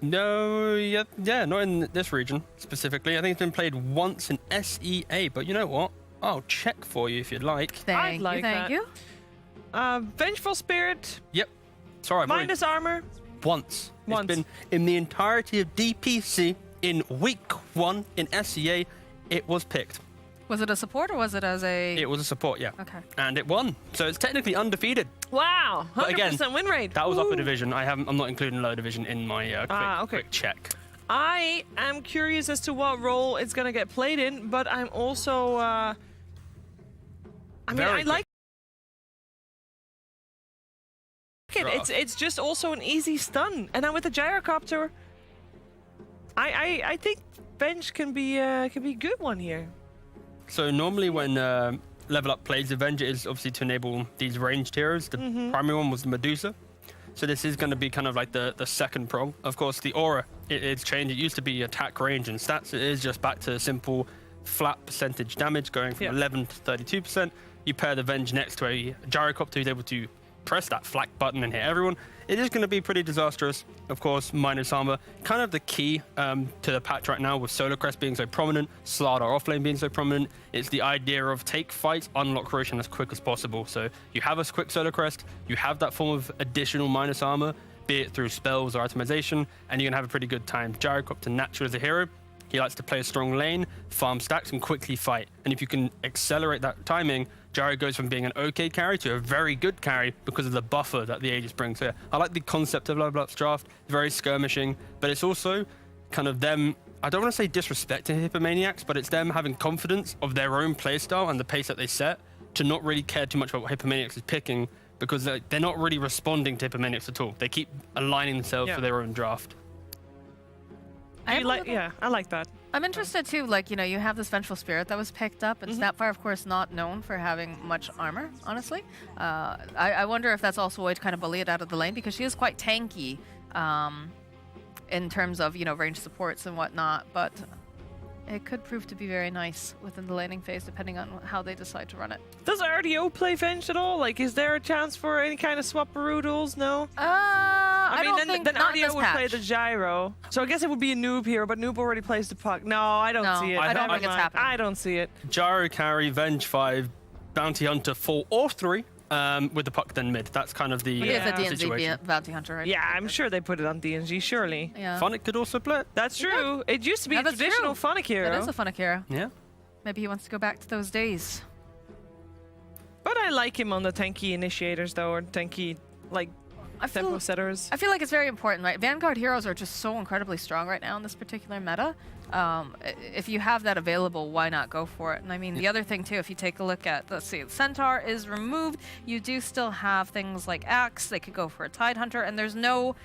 No, yeah, not in this region specifically. I think it's been played once in SEA, but you know what? I'll check for you if you'd like. Thank like you, thank that. you. Vengeful Spirit, Yep. Sorry, I've already- minus armor. once. Once. It's been in the entirety of DPC in week 1 in SEA. It was picked. Was it a support or was it as a... It was a support, yeah. Okay. And it won. So it's technically undefeated. Wow, 100% But again, win rate. That was Woo. upper division. I'm not including lower division in my okay. quick check. I am curious as to what role it's gonna get played in, but I'm also. I Very good. like it. Draft. It's just also an easy stun, and now with the gyrocopter, I think bench can be a good one here. So normally when Level Up plays Avenger is obviously to enable these ranged heroes. The primary one was the Medusa. So this is going to be kind of like the second prong. Of course, the aura, it's changed. It used to be attack, range, and stats. It is just back to simple flat percentage damage going from 11 to 32%. You pair the Venge next to a gyrocopter who's able to press that flak button and hit everyone. It is going to be pretty disastrous. Of course, minus armor, kind of the key to the patch right now with Solar Crest being so prominent, Slardar offlane being so prominent. It's the idea of take fights, unlock Roshan as quick as possible. So you have a quick Solar Crest, you have that form of additional minus armor, be it through spells or itemization, and you're going to have a pretty good time. Gyrocopter natural as a hero. He likes to play a strong lane, farm stacks, and quickly fight. And if you can accelerate that timing, Gyro goes from being an okay carry to a very good carry because of the buffer that the Aegis brings here. I like the concept of Level Up's draft. It's very skirmishing, but it's also kind of them, I don't want to say disrespecting Hippomaniacs, but it's them having confidence of their own playstyle and the pace that they set to not really care too much about what Hippomaniacs is picking because they're not really responding to Hippomaniacs at all. They keep aligning themselves for their own draft. I like that. I'm interested too, like, you have this Vengeful Spirit that was picked up, and Snapfire, of course, not known for having much armor, honestly. I wonder if that's also a way to kind of bully it out of the lane, because she is quite tanky in terms of, range supports and whatnot, but It could prove to be very nice within the laning phase, depending on how they decide to run it. Does RDO play Venge at all? Like, is there a chance for any kind of swap duels? No? I mean, don't think then not in RDO this would play patch. the gyro. So I guess it would be a noob here, but noob already plays the puck. No, I don't see it. I don't Never think it's mind. happening. I don't see it. Gyro carry, Venge 5, Bounty Hunter 4 or 3, with the puck then mid. That's kind of the Yeah. It is a situation. DNZ Bounty Hunter, right? Yeah, I'm sure they put it on DNG, surely. Yeah. Funnick could also play it. That's true. It used to be Yeah, a that's traditional true. Funnick hero. It is a Funnick hero. Yeah. Maybe he wants to go back to those days. But I like him on the tanky initiators, though, or tanky, like, I tempo feel, setters. I feel like it's very important, right? Vanguard heroes are just so incredibly strong right now in this particular meta. If you have that available, why not go for it? And I mean, the other thing too, if you take a look at, let's see, Centaur is removed, you do still have things like Axe, they could go for a Tide Hunter, and there's no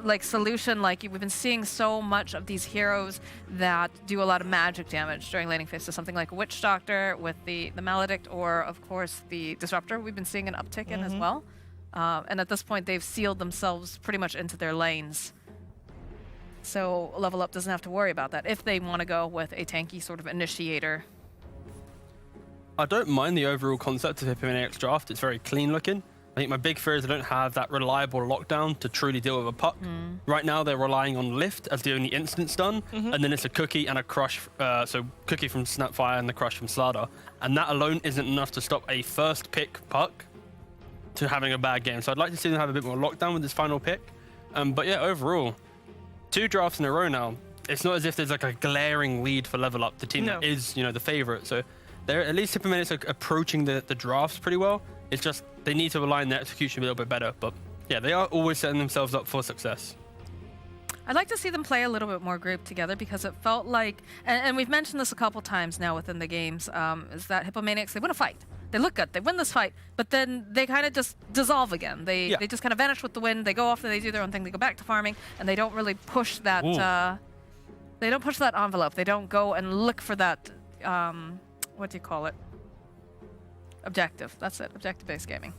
like solution, like we've been seeing so much of these heroes that do a lot of magic damage during laning phase. So something like Witch Doctor with the Maledict, or of course the Disruptor, we've been seeing an uptick in as well. And at this point, they've sealed themselves pretty much into their lanes. So Level Up doesn't have to worry about that if they want to go with a tanky sort of initiator. I don't mind the overall concept of Hippomaniacs draft. It's very clean looking. I think my big fear is they don't have that reliable lockdown to truly deal with a puck. Right now, they're relying on Lift as the only instance done, and then it's a Cookie and a Crush. So Cookie from Snapfire and the Crush from Slardar. And that alone isn't enough to stop a first pick puck to having a bad game. So I'd like to see them have a bit more lockdown with this final pick. But yeah, overall, 2 drafts in a row now. It's not as if there's like a glaring lead for Level Up, the team that is, the favorite. So they're at least Hippomaniacs are approaching the drafts pretty well. It's just they need to align their execution a little bit better. But yeah, they are always setting themselves up for success. I'd like to see them play a little bit more grouped together, because it felt like, and we've mentioned this a couple times now within the games, is that Hippomaniacs, they win a fight. They look good, they win this fight, but then they kind of just dissolve again. They just kind of vanish with the wind. They go off and they do their own thing. They go back to farming, and they don't really push that. They don't push that envelope. They don't go and look for that. What do you call it? Objective. That's it. Objective-based gaming.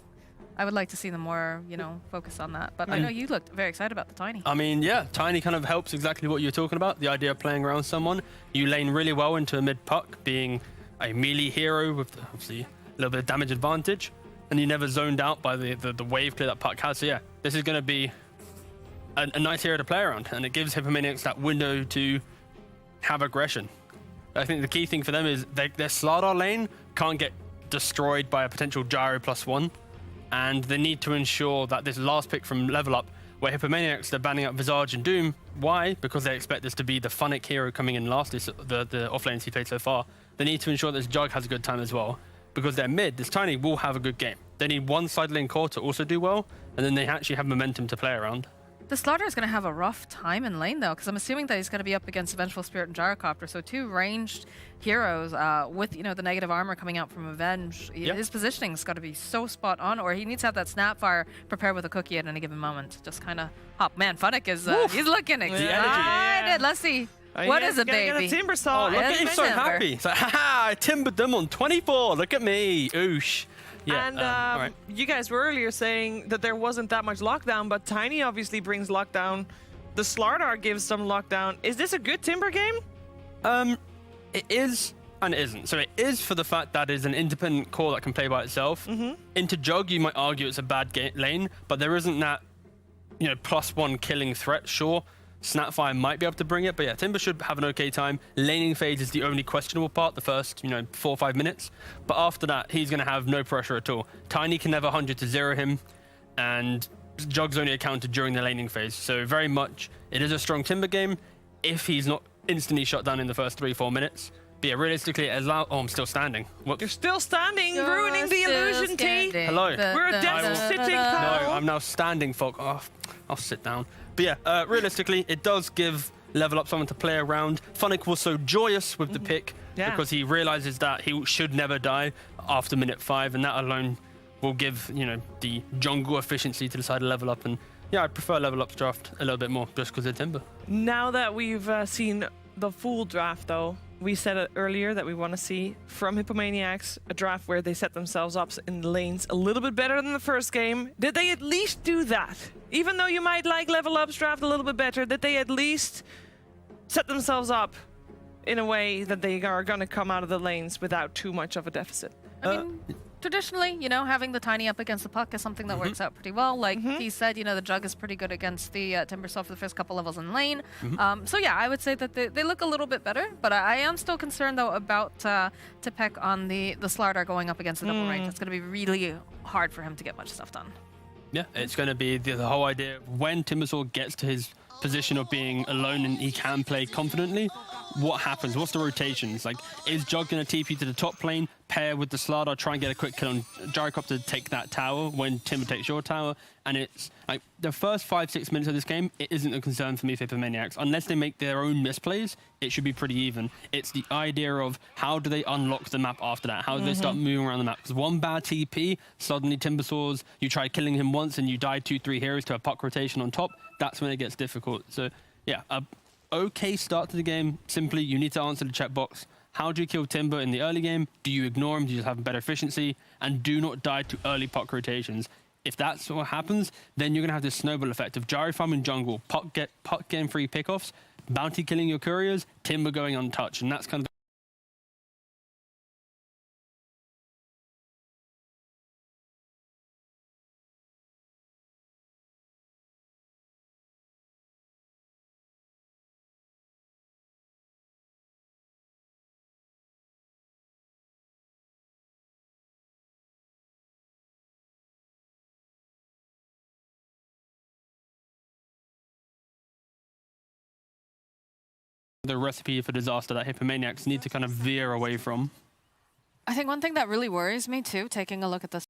I would like to see them more, focus on that. But I know you looked very excited about the Tiny. I mean, yeah, Tiny kind of helps exactly what you're talking about. The idea of playing around someone. You lane really well into a mid puck, being a melee hero with obviously a little bit of damage advantage, and you never zoned out by the wave clear that puck has. So yeah, this is going to be a nice hero to play around, and it gives Hippomaniacs that window to have aggression. I think the key thing for them is their Slardar lane can't get destroyed by a potential Gyro +1, and they need to ensure that this last pick from Level Up, where Hippomaniacs, they're banning up Visage and Doom. Why? Because they expect this to be the Funnick hero coming in last, the offlanes he played so far. They need to ensure that this Jug has a good time as well, because they're mid. This Tiny will have a good game. They need one side lane core to also do well, and then they actually have momentum to play around. The Slardar is going to have a rough time in lane, though, because I'm assuming that he's going to be up against Vengeful Spirit and Gyrocopter, so 2 ranged heroes with, the negative armor coming out from Avenge. His positioning's got to be so spot on, or he needs to have that Snapfire prepared with a Cookie at any given moment. Just kind of hop. Man, Funnick is, he's looking excited. Yeah. Let's see. What is it, baby? Get a Timber Saw. Oh, look at him so Timber. happy. It's like, haha, I timbered them on 24. Look at me. Oosh. Yeah, And all right. you guys were earlier saying that there wasn't that much lockdown, but Tiny obviously brings lockdown. The Slardar gives some lockdown. Is this a good Timber game? It is and it isn't. So it is for the fact that it's an independent core that can play by itself. Into Jug, you might argue it's a bad lane, but there isn't that, +1 killing threat. Sure, Snapfire might be able to bring it, but yeah, Timber should have an okay time. Laning phase is the only questionable part, the first, 4 or 5 minutes. But after that, he's going to have no pressure at all. Tiny can never 100 to 0 him, and Jug's only accounted during the laning phase. So very much, it is a strong Timber game if he's not instantly shut down in the first 3-4 minutes. But yeah, realistically, I'm still standing. Whoops. You're still standing, ruining the illusion, T. Hello. We're dead sitting, No, Kyle. I'm now standing, folk. Oh, I'll sit down. But yeah, realistically, it does give Level Up someone to play around. Funnick was so joyous with the pick because he realizes that he should never die after minute 5, and that alone will give, the jungle efficiency to the side of Level Up. And yeah, I prefer Level Up's draft a little bit more just because of Timber. Now that we've seen the full draft, though, we said it earlier that we want to see from Hippomaniacs a draft where they set themselves up in the lanes a little bit better than the first game. Did they at least do that? Even though you might like Level Up's draft a little bit better, did they at least set themselves up in a way that they are going to come out of the lanes without too much of a deficit. I mean, traditionally, you know, having the tiny up against the puck is something that works out pretty well. Like he said, you know, the Jug is pretty good against the Timbersaw for the first couple levels in lane. So yeah, I would say that they look a little bit better, but I am still concerned though about Tipek on the Slardar going up against the double range. It's going to be really hard for him to get much stuff done. Yeah, it's going to be the whole idea. When Timbersaw gets to his position of being alone and he can play confidently, what happens? What's the rotations? Like, is Jug going to TP to the top lane, pair with the Slardar, try and get a quick kill on Gyrocopter to take that tower when Timber takes your tower? And it's like the first 5-6 minutes of this game, it isn't a concern for me for Hippomaniacs. Unless they make their own misplays, it should be pretty even. It's the idea of how do they unlock the map after that? How do they start moving around the map? Because one bad TP, suddenly Timbersaws, you try killing him once and you die 2-3 heroes to a puck rotation on top. That's when it gets difficult. So yeah, okay start to the game. Simply, you need to answer the checkbox. How do you kill Timber in the early game? Do you ignore him? Do you just have better efficiency? And do not die to early puck rotations. If that's what happens, then you're going to have this snowball effect of gyro farming jungle, puck getting free pickoffs, bounty killing your couriers, Timber going untouched. And that's kind of the recipe for disaster that Hippomaniacs need to kind of veer away from. I think one thing that really worries me too, taking a look at this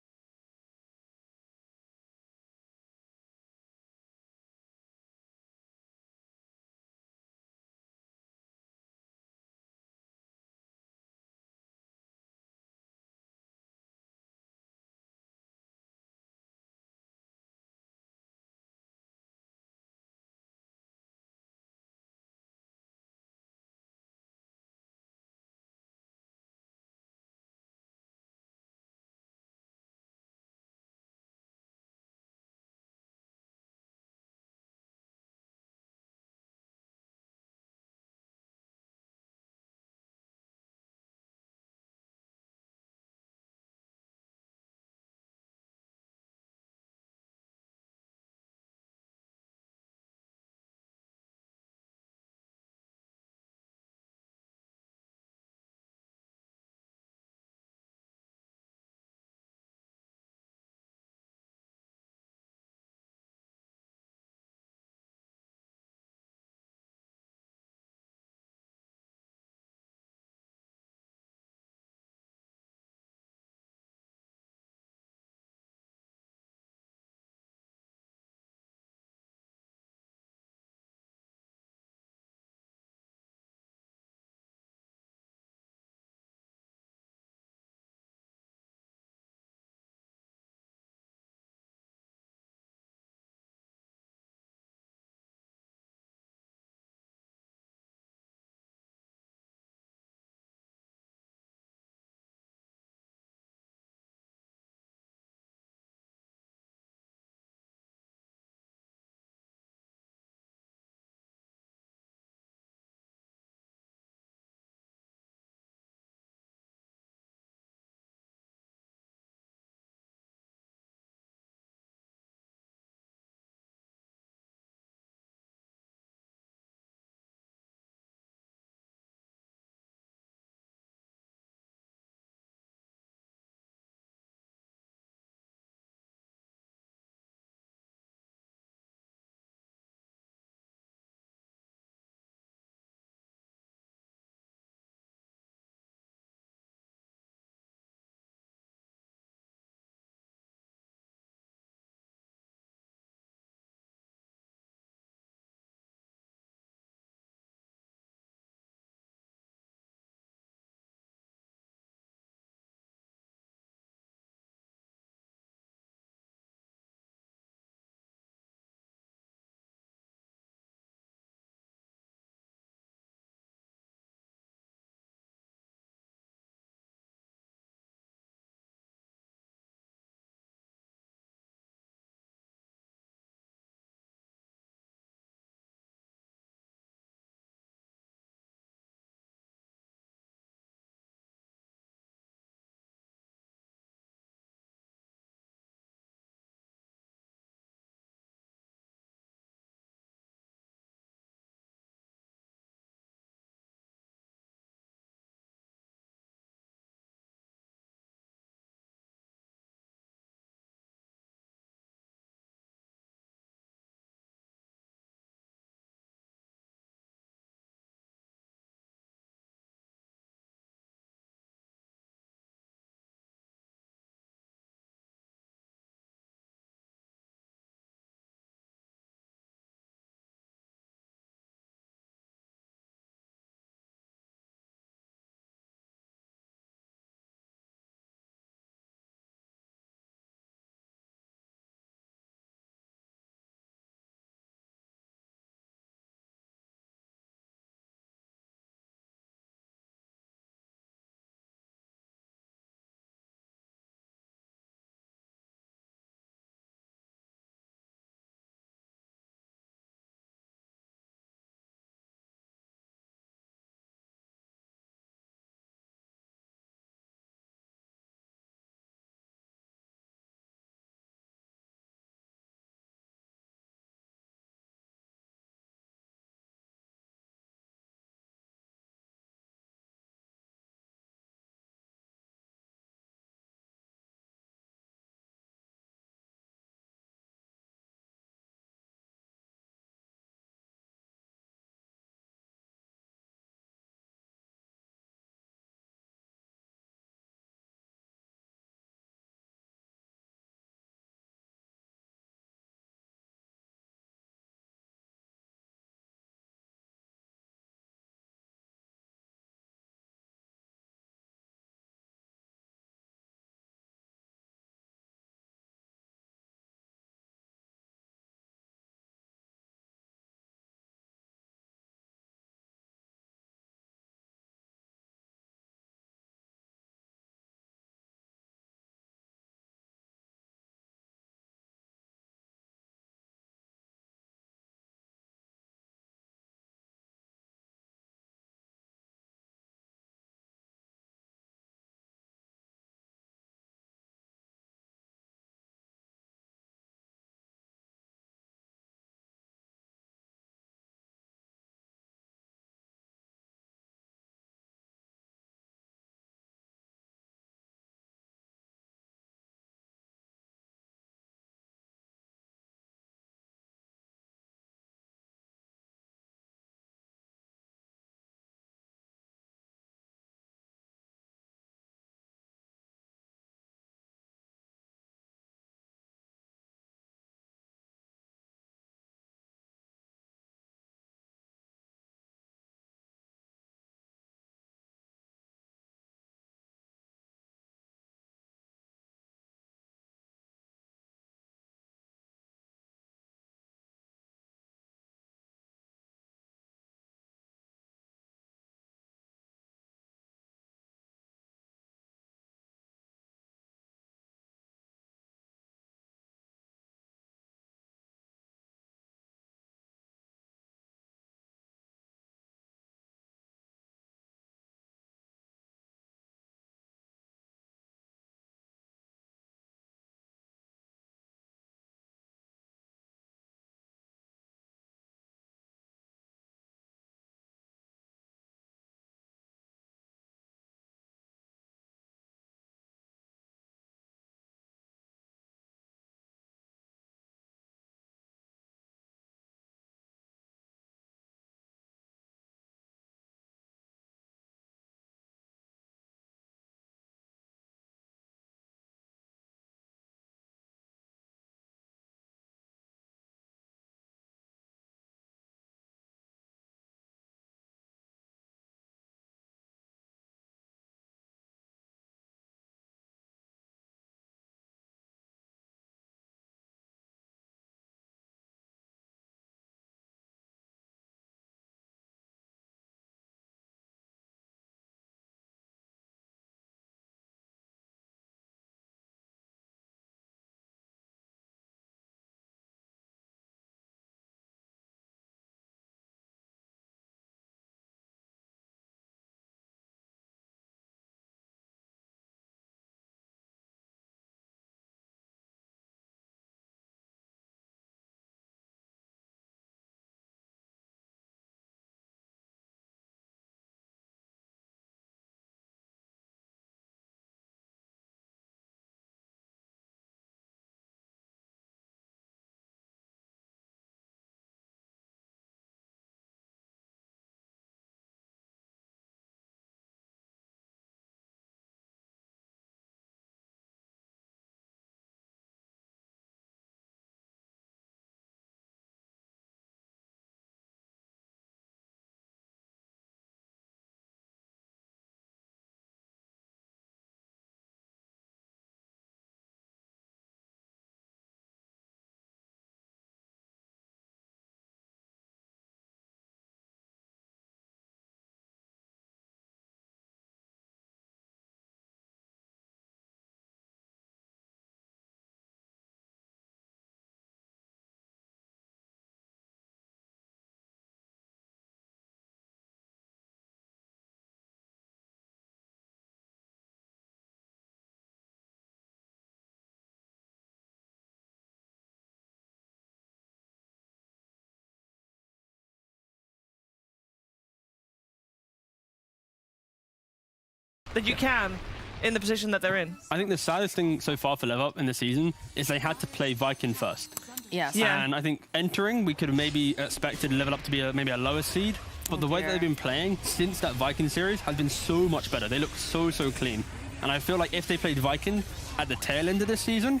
that you can in the position that they're in. I think the saddest thing so far for Level Up in the season is they had to play Viking first. Yes. Yeah. And I think entering, we could have maybe expected Level Up to be maybe a lower seed. But the way that they've been playing since that Viking series has been so much better. They look so, so clean. And I feel like if they played Viking at the tail end of this season,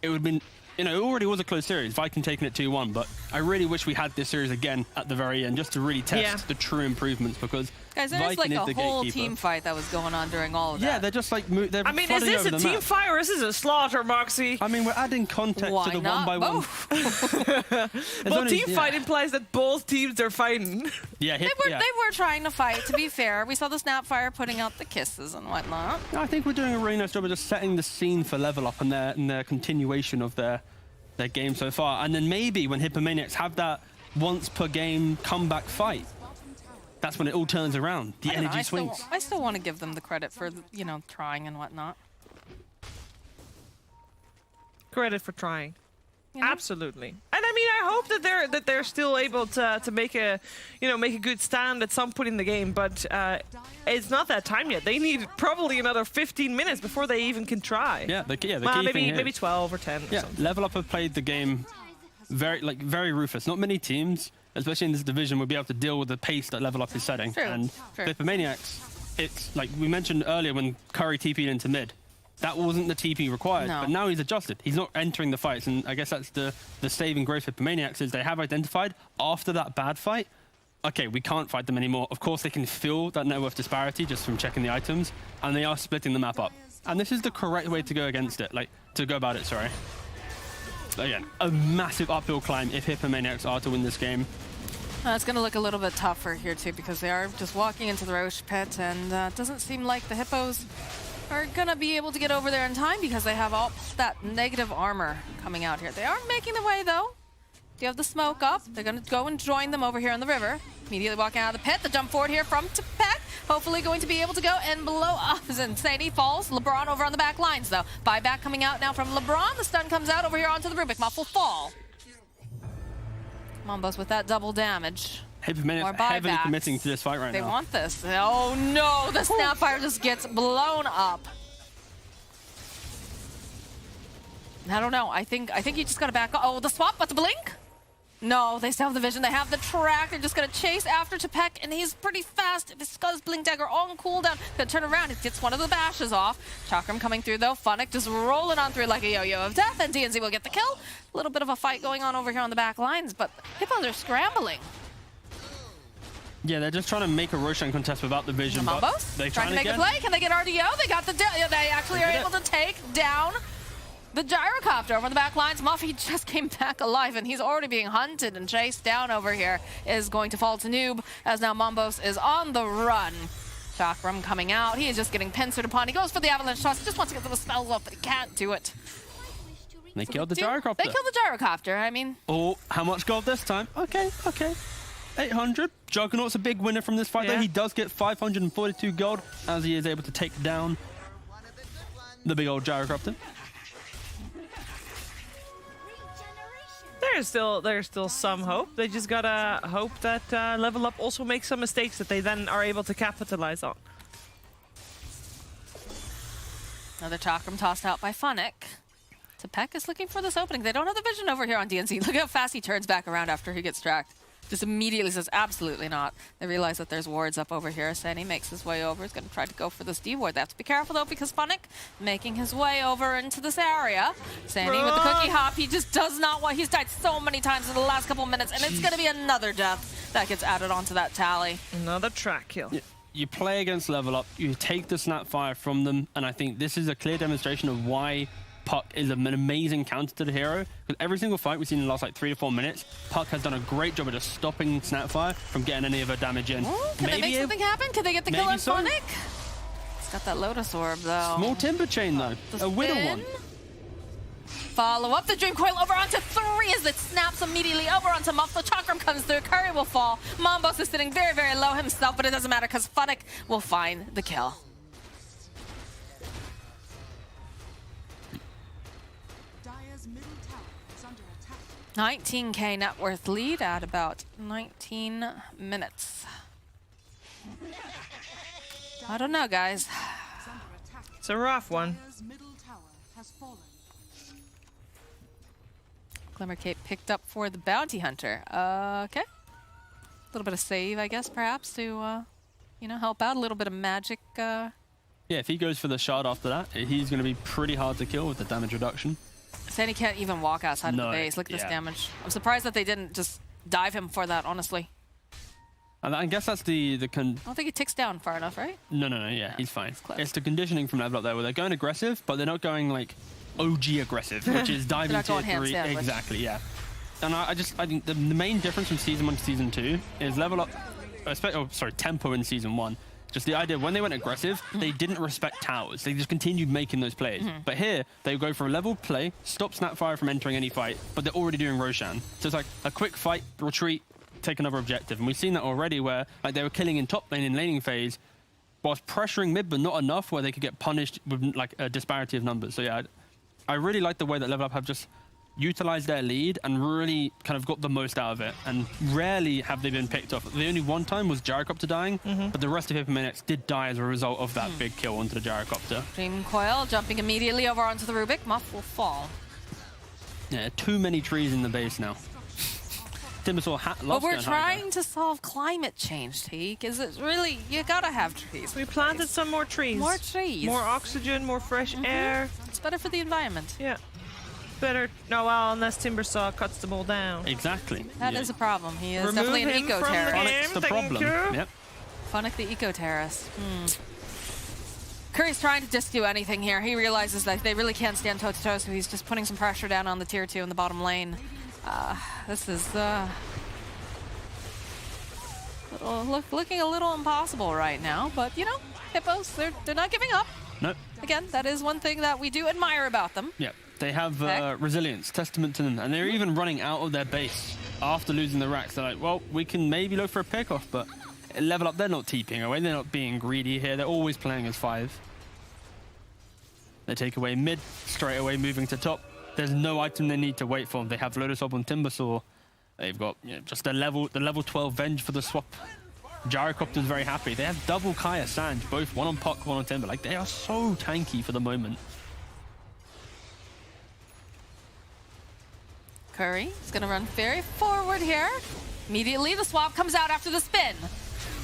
it would have been, you know, it already was a close series, Viking taking it 2-1, but I really wish we had this series again at the very end, just to really test the true improvements, because Guys, there's Viking like is a the whole gatekeeper. team fight that was going on during all of that. Yeah, they're just like, they're I mean, is flooding this over a the team map. fight or is this a slaughter, Moxie? I mean, we're adding context Why to the not 1-by-1. both? Well, team fight implies that both teams are fighting. Yeah, They were trying to fight, to be fair. We saw the Snapfire putting out the kisses and whatnot. I think we're doing a really nice job of just setting the scene for Level Up and their continuation of their game so far. And then maybe when Hippomaniacs have that once per game comeback fight, that's when it all turns around. The energy swings. I still want to give them the credit for, you know, trying and whatnot. Credit for trying. You know? Absolutely. And I mean, I hope that they're still able to make a good stand at some point in the game, but it's not that time yet. They need probably another 15 minutes before they even can try. Yeah, the key maybe thing here. maybe 12 or 10. Yeah, Or something. Level Up have played the game very ruthless. Not many teams, especially in this division, would be able to deal with the pace that Level Up is setting. True, And true. Hippomaniacs, it's like we mentioned earlier when Curry TP'd into mid. That wasn't the TP required, No. but now he's adjusted. He's not entering the fights, and I guess that's the saving grace for Hippomaniacs is they have identified after that bad fight, okay, we can't fight them anymore. Of course, they can feel that net worth disparity just from checking the items, and they are splitting the map up. And this is the correct way to go against it, to go about it, sorry. Again, a massive uphill climb if Hippomaniacs are to win this game. It's going to look a little bit tougher here, too, because they are just walking into the Roche pit, and it doesn't seem like the Hippos are going to be able to get over there in time because they have all that negative armor coming out here. They are making the way, though. Do you have the smoke up? They're going to go and join them over here on the river. Immediately walking out of the pit. The jump forward here from Tepec. Hopefully going to be able to go and blow up as Sadie falls. LeBron over on the back lines, though. Buyback coming out now from LeBron. The stun comes out over here onto the Rubik. Muff will fall. Mombos with that double damage. Hippomaniacs heavily committing to this fight right now. They want this. Oh no, the Snapfire just gets blown up. I don't know. I think you just gotta back up. Oh, the swap, but the blink? No, they still have the vision. They have the track. They're just gonna chase after Tepec, and he's pretty fast. This Scuzz Blink Dagger on cooldown. Gonna turn around. It gets one of the bashes off. Chakram coming through though. Funnick just rolling on through like a yo-yo of death, and DNZ will get the kill. A little bit of a fight going on over here on the back lines, but Hippos are scrambling. Yeah, they're just trying to make a Roshan contest without the vision. The but Mombos they're trying to make a play. Can they get RDO? They got the. They actually are able to take down the gyrocopter over the back lines. Muffy just came back alive, and he's already being hunted and chased down over here. Is going to fall to noob as now Mombos is on the run. Chakram coming out. He is just getting pincered upon. He goes for the avalanche toss. He just wants to get the spells off, but he can't do it. They killed the gyrocopter. They killed the gyrocopter. I mean, oh, how much gold this time? Okay. 800. Juggernaut's a big winner from this fight, though. He does get 542 gold as he is able to take down the big old gyrocopter. There's still some hope. They just gotta hope that Level Up also makes some mistakes that they then are able to capitalize on. another Chakram tossed out by Funnick. Tepec is looking for this opening. They don't have the vision over here on DNC. Look how fast he turns back around after he gets tracked. Just immediately says, absolutely not. They realize that there's wards up over here. Sani makes his way over. He's going to try to go for this D ward. They have to be careful, though, because Funnick making his way over into this area. Sani with the cookie hop. He just does not want... He's died so many times in the last couple minutes, and it's going to be another death that gets added onto that tally. Another track kill. You play against Level Up, you take the Snapfire from them, and I think this is a clear demonstration of why Puck is an amazing counter to the hero. Because every single fight we've seen in the last like 3 to 4 minutes, Puck has done a great job of just stopping Snapfire from getting any of her damage in. Ooh, can they make something happen? Can they get the kill on so. Funnick? He's got that Lotus Orb, though. Small Timber Chain, though. A Widow one. Follow up the Dream Coil over onto 3 as it snaps immediately over onto Muff. The Chakram comes through. Curry will fall. Mombos is sitting very, very low himself, but it doesn't matter because Funnick will find the kill. Dire's middle tower is under attack. 19k net worth lead at about 19 minutes. I don't know, guys. It's a rough one. Dire's middle tower has fallen. Glimmer Cape picked up for the Bounty Hunter. Okay. A little bit of save, I guess, perhaps, to, you know, help out. A little bit of magic. Yeah, if he goes for the shard after that, he's going to be pretty hard to kill with the damage reduction. Sandy can't even walk outside of No, the base. Look at this yeah. damage. I'm surprised that they didn't just dive him for that, honestly. And I guess that's I don't think he ticks down far enough, right? No, yeah, he's fine. clever. It's the conditioning from level up there where they're going aggressive, but they're not going like OG aggressive, which is diving not tier going 3. handstand, which- Exactly, yeah. And I think the main difference from Season 1 to Season 2 is level up, tempo in Season 1. Just the idea, when they went aggressive, they didn't respect towers. They just continued making those plays. But here, they go for a level play, stop Snapfire from entering any fight, but they're already doing Roshan. So it's like a quick fight, retreat, take another objective. And we've seen that already where like they were killing in top lane in laning phase, whilst pressuring mid, but not enough where they could get punished with like a disparity of numbers. So yeah, I really like the way that Level Up have just utilized their lead and really kind of got the most out of it. And rarely have they been picked off. The only one time was Gyrocopter dying, but the rest of Hippomaniacs did die as a result of that big kill onto the Gyrocopter. Dream Coil jumping immediately over onto the Rubik. Muff will fall. Yeah, too many trees in the base now. Timbersaw But lost we're going high trying to solve climate change, Teak. Is it really? You gotta have trees. We planted some more trees. More trees. More oxygen, more fresh air. It's better for the environment. Yeah. Better. No, well, unless Timbersaw cuts them all down. Exactly. That Yeah. is a problem. He is Remove definitely an him from the eco-terrorist. game. Funnick's the Thank problem. you. Yep. Funnick the eco-terrorist. Curry's trying to just do anything here. He realizes that they really can't stand toe-to-toe, so he's just putting some pressure down on the tier 2 in the bottom lane. This is looking a little impossible right now, but you know, Hippos, they're not giving up. Nope. Again, that is one thing that we do admire about them. Yep. They have Okay. resilience, testament to them, and they're even running out of their base after losing the racks. They're like, well, we can maybe look for a pick-off, but Level Up, they're not TPing away. They're not being greedy here. They're always playing as 5. They take away mid, straight away moving to top. There's no item they need to wait for. They have Lotus Orb on Timbersaw. They've got just the level 12 Venge for the swap. Gyrocopter's very happy. They have double Kaya Sanj, both one on Puck, one on Timber. Like, they are so tanky for the moment. Curry is going to run very forward here. Immediately, the swap comes out after the spin.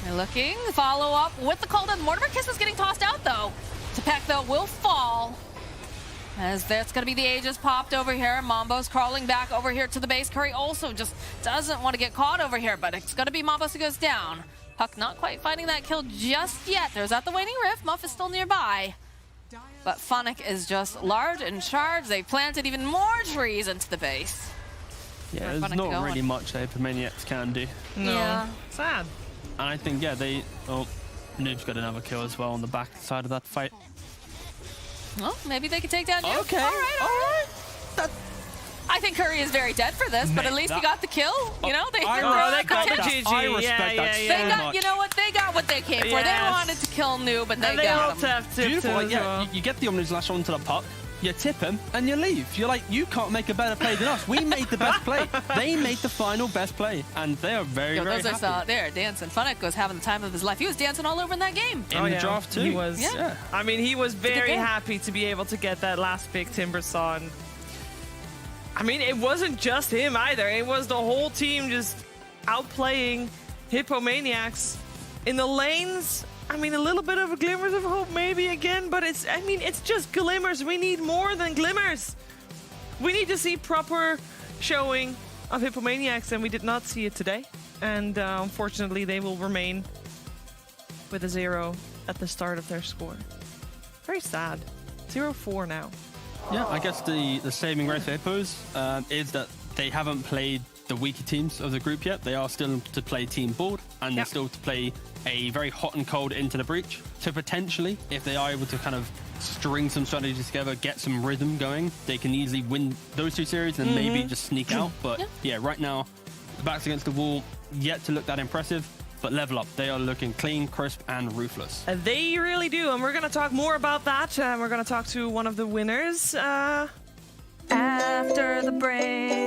They're looking, follow up with the cold. Mortimer Kiss is getting tossed out, though. Tepek, though, will fall. As that's going to be the Aegis popped over here. Mambo's crawling back over here to the base. Curry also just doesn't want to get caught over here, but it's going to be Mambos who goes down. Puck not quite finding that kill just yet. There's at the Waning Rift. Muff is still nearby. But Funnick is just large and charged. They planted even more trees into the base. Yeah, Funnick there's not going. really much that Hippomaniacs can do. No. Yeah. Sad. And I think, yeah, Noob's got another kill as well on the back side of that fight. Well, maybe they could take down you. Okay. All right. I think Curry is very dead for this, but at least he got the kill. You know, they they got the GG. I respect Yeah, that yeah, so yeah. They got, much. you know what? They got what they came for. They Yes. wanted to kill Noob, and they And they all got him. tapped tip Beautiful. too Like, as yeah, well. you get the Omni Slash onto the puck, you tip him, and you leave. You're like, you can't make a better play than us. We made the best play. They made the final best play, and they are very, Yo, very those are happy. solid. They're dancing. Funnick was having the time of his life. He was dancing all over in that game. In the draft too. He was. Yeah. I mean, he was very game. happy to be able to get that last pick Timbersaw. And I mean, it wasn't just him either. It was the whole team just outplaying Hippomaniacs in the lanes. I mean, a little bit of glimmers of hope maybe again, but it's just glimmers. We need more than glimmers. We need to see proper showing of Hippomaniacs, and we did not see it today. And unfortunately, they will remain with a 0 at the start of their score. Very sad. 0-4 now. Yeah, I guess the saving grace for Hippos is that they haven't played the weaker teams of the group yet. They are still to play team board, and they're still to play a very hot and cold into the breach. So potentially, if they are able to kind of string some strategies together, get some rhythm going, they can easily win those 2 series and maybe just sneak out. But yeah, right now, the backs against the wall, yet to look that impressive. But Level Up, they are looking clean, crisp, and ruthless. They really do, and we're going to talk more about that. We're going to talk to one of the winners. After the break.